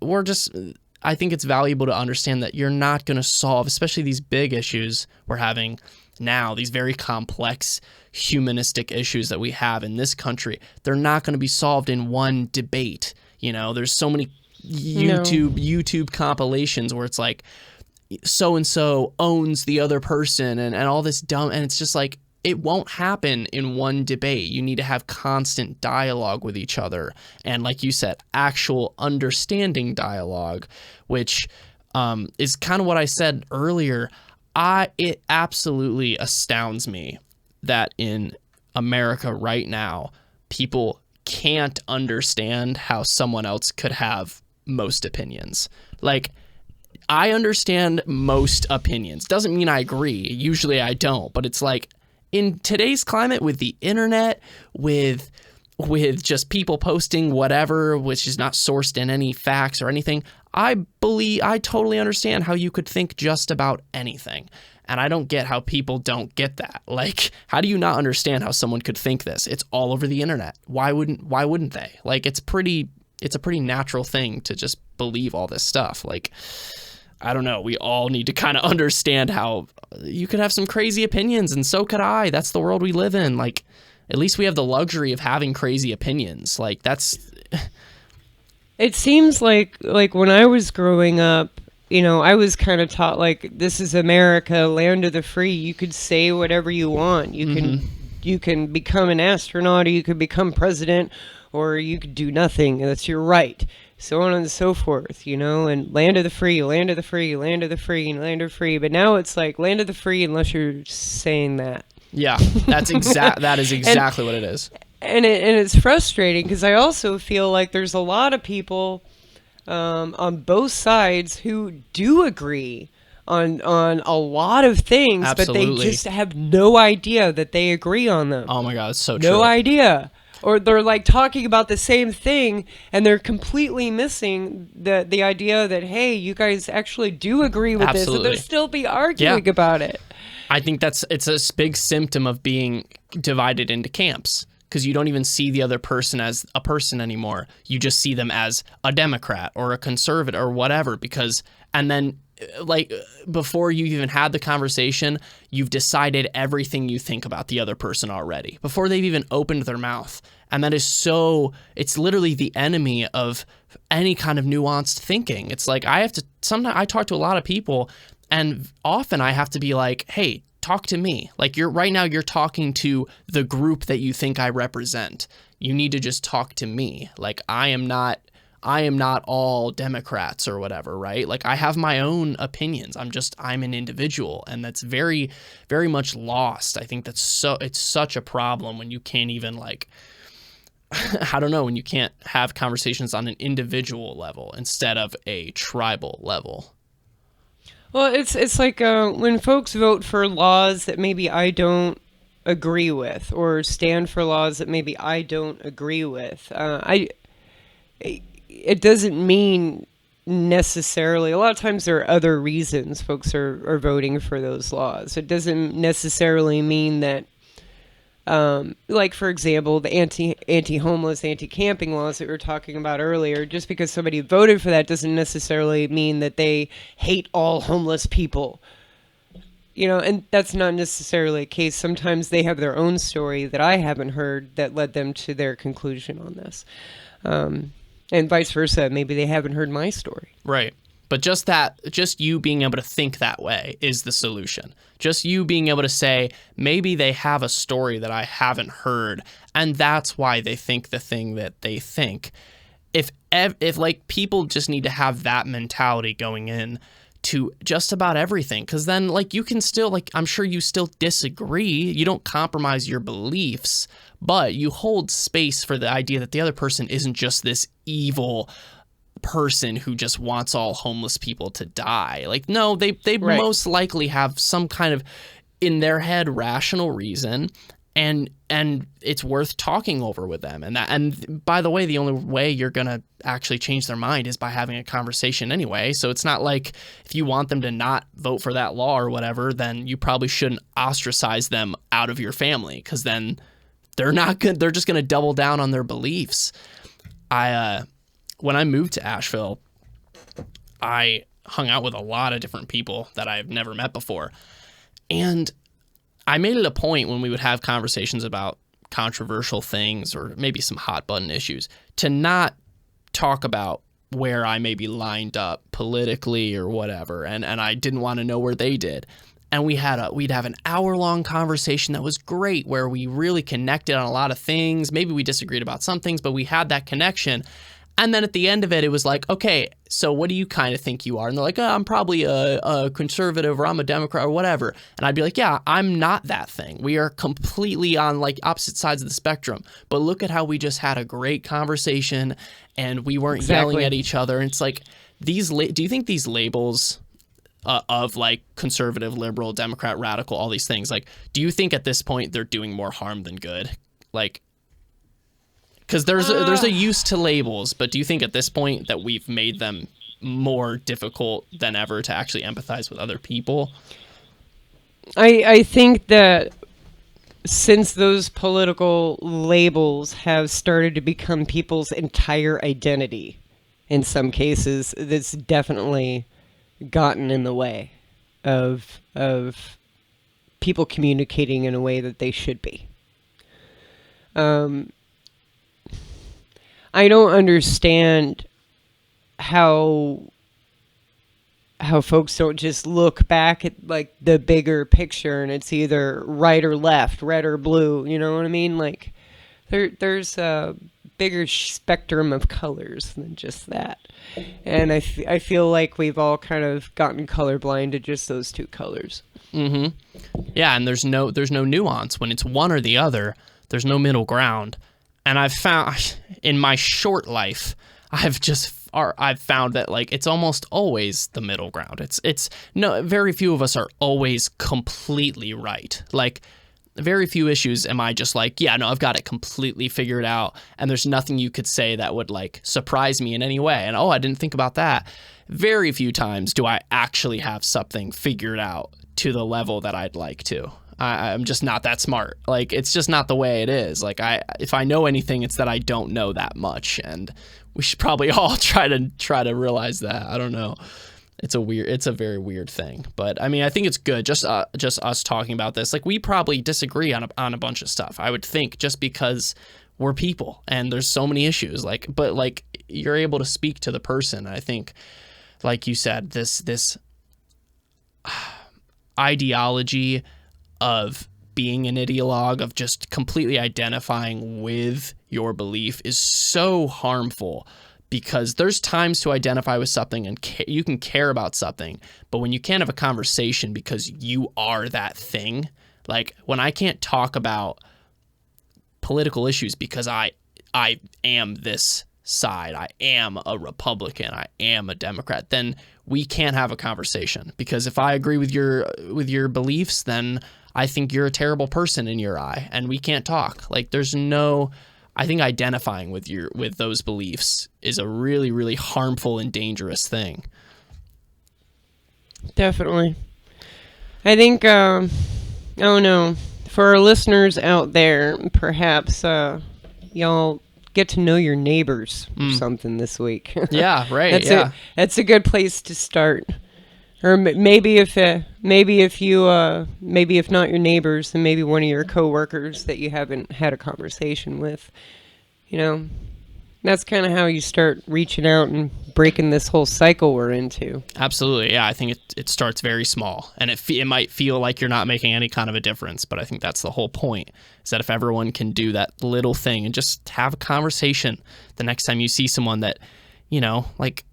I think it's valuable to understand that you're not going to solve, especially these big issues we're having now, these very complex humanistic issues that we have in this country, they're not going to be solved in one debate. You know, there's so many YouTube compilations where it's like so and so owns the other person and all this dumb, and it's just like, it won't happen in one debate. You need to have constant dialogue with each other. And like you said, actual understanding dialogue, which is kind of what I said earlier. It absolutely astounds me that in America right now, people can't understand how someone else could have most opinions. Like, I understand most opinions. Doesn't mean I agree. Usually I don't. But it's like, in today's climate, with the internet, with just people posting whatever, which is not sourced in any facts or anything, I totally understand how you could think just about anything. And I don't get how people don't get that. Like, how do you not understand how someone could think this? It's all over the internet. Why wouldn't they? Like, it's a pretty natural thing to just believe all this stuff. Like, I don't know. We all need to kind of understand how you could have some crazy opinions, and so could I. That's the world we live in. Like, at least we have the luxury of having crazy opinions. Like, that's... It seems like when I was growing up, you know, I was kind of taught, like, this is America, land of the free. You could say whatever you want. You can become an astronaut, or you could become president, or you could do nothing. That's your right. So on and so forth, you know, and land of the free, land of the free, land of the free, land of the free. But now it's like land of the free unless you're saying that. Yeah, that is exactly what it is. And it's frustrating because I also feel like there's a lot of people on both sides who do agree on a lot of things, Absolutely. but they just have no idea that they agree on them. Oh my God, it's so true. No idea. Or they're like talking about the same thing and they're completely missing the idea that, hey, you guys actually do agree with this, and they'll still be arguing about it. I think it's a big symptom of being divided into camps, because you don't even see the other person as a person anymore. You just see them as a Democrat or a conservative or whatever, and then like before you even had the conversation, you've decided everything you think about the other person already before they've even opened their mouth. And that is it's literally the enemy of any kind of nuanced thinking. It's like sometimes I talk to a lot of people, and often I have to be like, hey, talk to me. Like, right now you're talking to the group that you think I represent. You need to just talk to me. Like, I am not all Democrats or whatever, right? Like, I have my own opinions. I'm an individual, and that's very, very much lost. I think it's such a problem when you can't even, like, I don't know, when you can't have conversations on an individual level instead of a tribal level. Well, it's like when folks vote for laws that maybe I don't agree with, or stand for laws that maybe I don't agree with. It doesn't mean necessarily, a lot of times there are other reasons folks are voting for those laws. It doesn't necessarily mean that, like, for example, the anti-homeless, anti-camping laws that we were talking about earlier, just because somebody voted for that doesn't necessarily mean that they hate all homeless people. You know, and that's not necessarily the case. Sometimes they have their own story that I haven't heard that led them to their conclusion on this. And vice versa. Maybe they haven't heard my story. Right. But just you being able to think that way is the solution. Just you being able to say, maybe they have a story that I haven't heard, and that's why they think the thing that they think. If like, people just need to have that mentality going in to just about everything, because then, like, you can still, like, I'm sure you still disagree. You don't compromise your beliefs, but you hold space for the idea that the other person isn't just this evil person who just wants all homeless people to die. Like, no, they right. Most likely have some kind of, in their head, rational reason, and it's worth talking over with them. And by the way, the only way you're gonna actually change their mind is by having a conversation anyway. So it's not like if you want them to not vote for that law or whatever, then you probably shouldn't ostracize them out of your family, because then they're not good. They're just gonna double down on their beliefs. When I moved to Asheville, I hung out with a lot of different people that I've never met before. And I made it a point when we would have conversations about controversial things or maybe some hot button issues to not talk about where I maybe lined up politically or whatever, and I didn't want to know where they did. And we'd have an hour-long conversation that was great, where we really connected on a lot of things. Maybe we disagreed about some things, but we had that connection. And then at the end of it, it was like, okay, so what do you kind of think you are? And they're like, oh, I'm probably a conservative, or I'm a Democrat, or whatever. And I'd be like, yeah, I'm not that thing. We are completely on like opposite sides of the spectrum. But look at how we just had a great conversation, and we weren't yelling at each other. And it's like, do you think these labels of like conservative, liberal, Democrat, radical, all these things, like, do you think at this point they're doing more harm than good? Like, because there's a use to labels, but do you think at this point that we've made them more difficult than ever to actually empathize with other people? I think that since those political labels have started to become people's entire identity, in some cases, that's definitely gotten in the way of people communicating in a way that they should be. I don't understand how folks don't just look back at like the bigger picture and it's either right or left, red or blue, you know what I mean? Like there's a bigger spectrum of colors than just that. And I feel like we've all kind of gotten colorblind to just those two colors. Mm-hmm. Yeah, and there's no nuance. When it's one or the other, there's no middle ground. And I've found in my short life, I've found that like it's almost always the middle ground. It's no, very few of us are always completely right. Like very few issues am I just like, yeah, no, I've got it completely figured out, and there's nothing you could say that would like surprise me in any way. And I didn't think about that. Very few times do I actually have something figured out to the level that I'd like to. I'm just not that smart. Like, it's just not the way it is. Like, if I know anything, it's that I don't know that much, and we should probably all try to realize that. I don't know. It's a very weird thing. But I mean, I think it's good just us talking about this. Like, we probably disagree on a bunch of stuff, I would think, just because we're people and there's so many issues. Like, but like, you're able to speak to the person. I think, like you said, this ideology of being an ideologue, of just completely identifying with your belief, is so harmful, because there's times to identify with something and you can care about something, but when you can't have a conversation because you are that thing, like when I can't talk about political issues because I am this side, I am a Republican, I am a Democrat, then we can't have a conversation, because if I agree with your beliefs, then I think you're a terrible person in your eye, and we can't talk. Like, there's no, I think identifying with those beliefs is a really, really harmful and dangerous thing. Definitely. I think, I don't know, for our listeners out there, perhaps y'all get to know your neighbors or something this week. Yeah, right. That's a good place to start. Or maybe if not your neighbors, then maybe one of your coworkers that you haven't had a conversation with. You know, that's kind of how you start reaching out and breaking this whole cycle we're into. Absolutely, yeah. I think it starts very small, and it might feel like you're not making any kind of a difference, but I think that's the whole point, is that if everyone can do that little thing and just have a conversation the next time you see someone that, you know, like,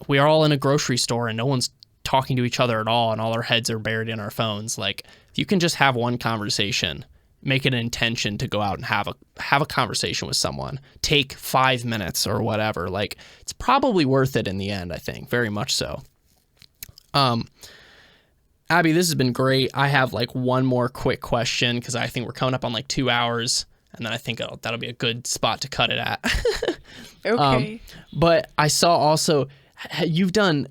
we are all in a grocery store and no one's talking to each other at all, and all our heads are buried in our phones. Like, if you can just have one conversation, make it an intention to go out and have a conversation with someone, take 5 minutes or whatever, like, it's probably worth it in the end, I think, very much so. Abby, this has been great. I have like one more quick question, because I think we're coming up on like 2 hours, and then I think that'll be a good spot to cut it at. Okay. But I saw also, what have you done?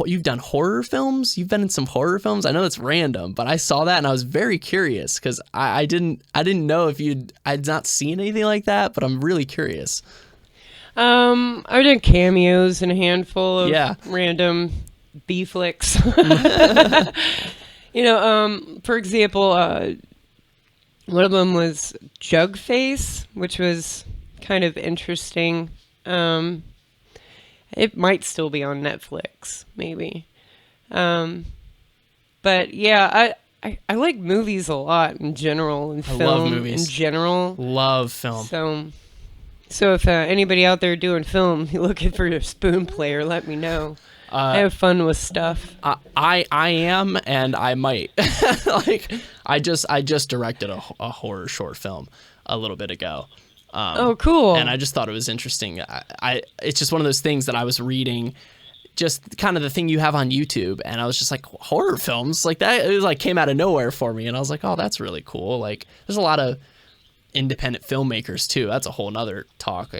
You've done horror films? You've been in some horror films? I know that's random, but I saw that and I was very curious, because I didn't know if I'd not seen anything like that, but I'm really curious. I've done cameos in a handful of random B flicks. For example, one of them was Jugface, which was kind of interesting. It might still be on Netflix, maybe. But yeah, I like movies a lot in general, and I love film in movies. general. Love film. So if anybody out there doing film, you're looking for a spoon player, let me know. I have fun with stuff. I am, and I might. Like, I just directed a horror short film a little bit ago. Oh, cool. And I just thought it was interesting. It's just one of those things that I was reading, just kind of the thing you have on YouTube, and I was just like, horror films like that. It was like came out of nowhere for me, and I was like, oh, that's really cool. Like, there's a lot of independent filmmakers too. That's a whole nother talk.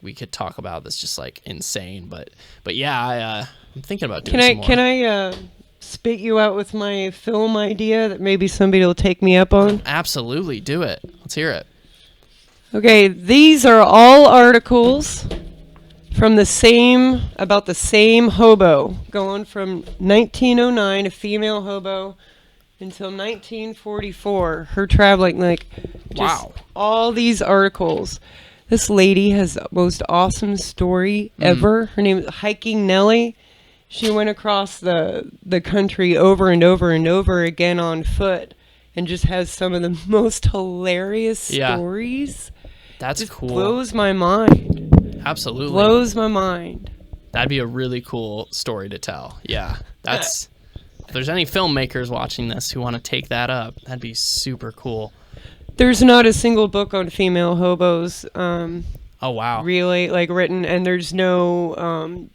We could talk about. That's just like insane. But yeah, I'm thinking about doing some more. Can I spit you out with my film idea that maybe somebody will take me up on? Absolutely, do it. Let's hear it. Okay, these are all articles from about the same hobo, going from 1909, a female hobo, until 1944, her traveling, like, just Wow. all these articles. This lady has the most awesome story ever. Her name is Hiking Nellie. She went across the country over and over and over again on foot, and just has some of the most hilarious stories. That's Just cool. blows my mind. Absolutely. Blows my mind. That'd be a really cool story to tell. Yeah. If there's any filmmakers watching this who want to take that up, that'd be super cool. There's not a single book on female hobos. Oh, wow. Really, like, written, and there's no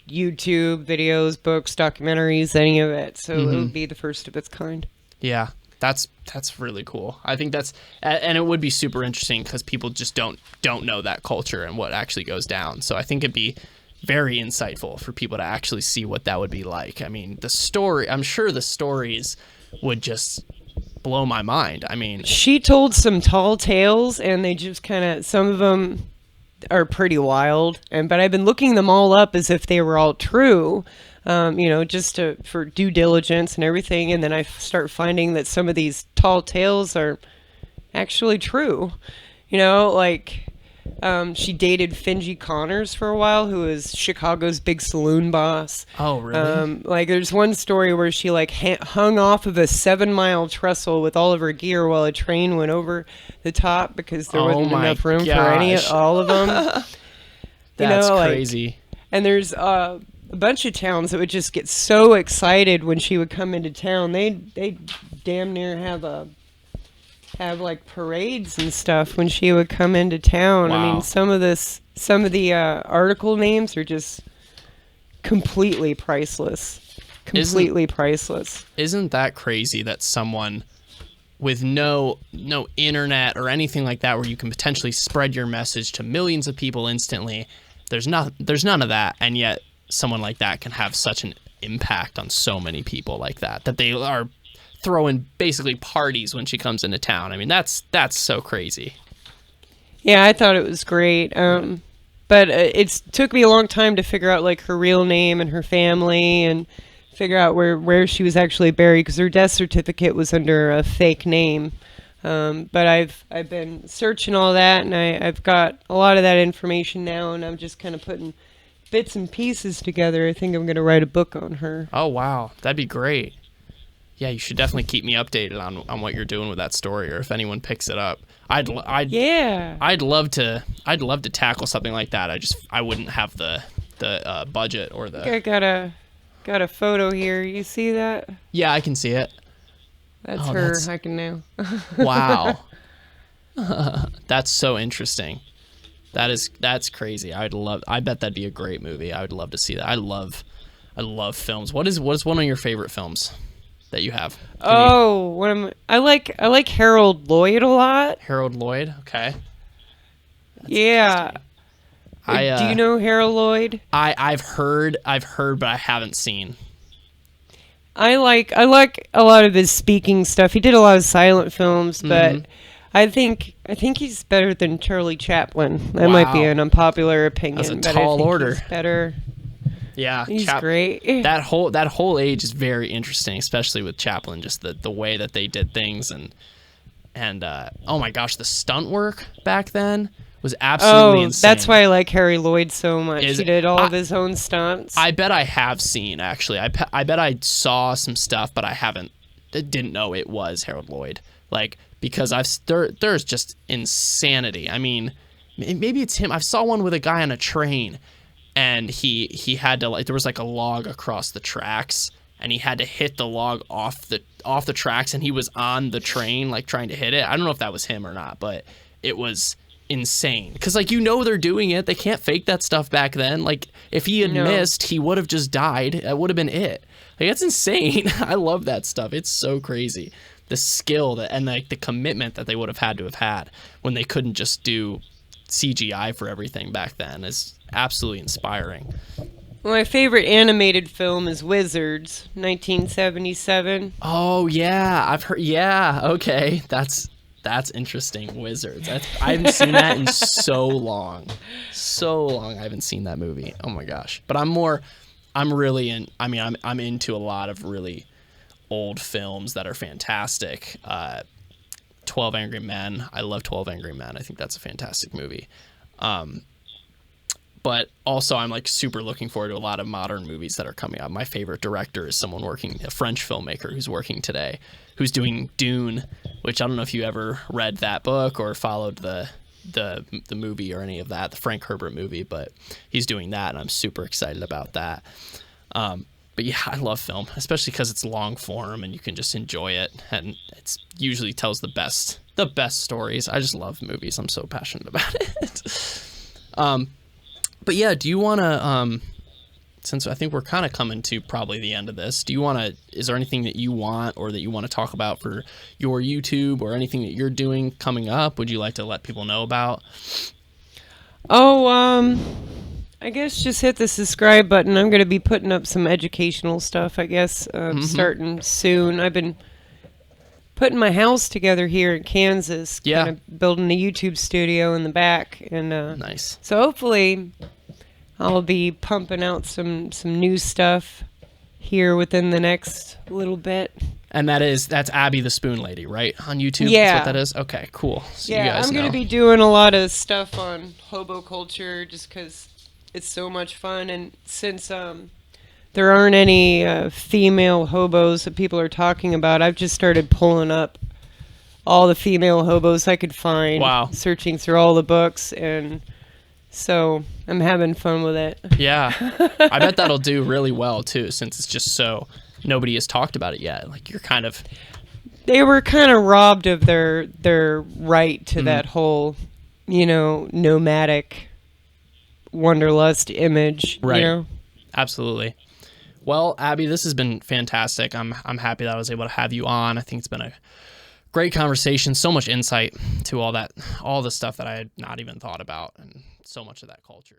YouTube videos, books, documentaries, any of it. So it would be the first of its kind. Yeah. That's really cool. I think and it would be super interesting because people just don't know that culture and what actually goes down. So I think it'd be very insightful for people to actually see what that would be like. I mean, I'm sure the stories would just blow my mind. I mean, she told some tall tales, and they just kind of, some of them are pretty wild. But I've been looking them all up as if they were all true. Just for due diligence and everything. And then I start finding that some of these tall tales are actually true. She dated Fingy Connors for a while, who was Chicago's big saloon boss. oh, really? There's one story where she hung off of a 7-mile trestle with all of her gear while a train went over the top because there wasn't enough room for all of them. That's crazy. And there's a bunch of towns that would just get so excited when she would come into town. They damn near have like parades and stuff when she would come into town. Wow. I mean, some of the article names are just completely priceless. Priceless. Isn't that crazy that someone with no internet or anything like that, where you can potentially spread your message to millions of people instantly, there's none of that, and yet someone like that can have such an impact on so many people like that they are throwing basically parties when she comes into town. I mean, that's so crazy. Yeah, I thought it was great. But it took me a long time to figure out like her real name and her family, and figure out where she was actually buried, because her death certificate was under a fake name. But I've been searching all that, and I've got a lot of that information now, and I'm just kind of putting bits and pieces together. I think I'm going to write a book on her. Oh, wow. That'd be great. Yeah, you should definitely keep me updated on what you're doing with that story, or if anyone picks it up. I'd love to tackle something like that. I wouldn't have the budget or the. I got a photo here. You see that? Yeah, I can see it. That's her hiking now. Wow. That's so interesting. That's crazy. I bet that'd be a great movie. I would love to see that. I love films. What is one of your favorite films that you have? I like Harold Lloyd a lot. Harold Lloyd, okay. Yeah. Do you know Harold Lloyd? I've heard, but I haven't seen. I like a lot of his speaking stuff. He did a lot of silent films, but I think he's better than Charlie Chaplin. That might be an unpopular opinion. That's a but tall I think order. He's better. Yeah, He's great. that whole age is very interesting, especially with Chaplin. Just the way that they did things, and oh my gosh, the stunt work back then was absolutely Oh, insane. that's why I like Harry Lloyd so much. Is He did all I, of his own stunts. I bet I have seen actually. I bet I saw some stuff, but didn't know it was Harold Lloyd. Like because there's just insanity. I mean, maybe it's him. I saw one with a guy on a train, and he had to like there was like a log across the tracks, and he had to hit the log off the tracks, and he was on the train like trying to hit it. I don't know if that was him or not, but it was insane because like they're doing it. They can't fake that stuff back then. Like if he had missed, he would have just died. That would have been it. Like that's insane. I love that stuff. It's so crazy. The skill and like the commitment that they would have had when they couldn't just do CGI for everything back then is absolutely inspiring. Well, my favorite animated film is Wizards, 1977. Oh yeah, I've heard. Yeah, okay, that's interesting. Wizards. I haven't seen that in so long. I haven't seen that movie. Oh my gosh. But I'm really I'm into a lot of really old films that are fantastic. 12 Angry Men. I love 12 Angry Men. I think that's a fantastic movie. But also I'm like super looking forward to a lot of modern movies that are coming out. My favorite director is a French filmmaker who's working today, who's doing Dune, which I don't know if you ever read that book or followed the movie or any of that, the Frank Herbert movie, but he's doing that and I'm super excited about that. But yeah, I love film, especially because it's long form and you can just enjoy it, and it's usually tells the best stories. I just love movies. I'm so passionate about it. But yeah, do you want to, since I think we're kind of coming to probably the end of this, is there anything that you want or that you want to talk about for your YouTube or anything that you're doing coming up? Would you like to let people know about? Oh, I guess just hit the subscribe button. I'm going to be putting up some educational stuff, I guess, starting soon. I've been putting my house together here in Kansas, kind of building a YouTube studio in the back. And nice. So hopefully I'll be pumping out some new stuff here within the next little bit. And that's Abby the Spoon Lady, right? On YouTube? Yeah. That's what that is? Okay, cool. So yeah, you guys I'm going know. to be doing a lot of stuff on hobo culture just because it's so much fun. And since there aren't any female hobos that people are talking about, I've just started pulling up all the female hobos I could find. Wow. Searching through all the books, and so I'm having fun with it. Yeah. I bet that'll do really well, too, since it's just so nobody has talked about it yet. Like, you're kind of... They were kind of robbed of their right to that whole, nomadic wanderlust image. Right. Absolutely. Well, Abby, this has been fantastic. I'm happy that I was able to have you on. I think it's been a great conversation. So much insight to all the stuff that I had not even thought about, and so much of that culture.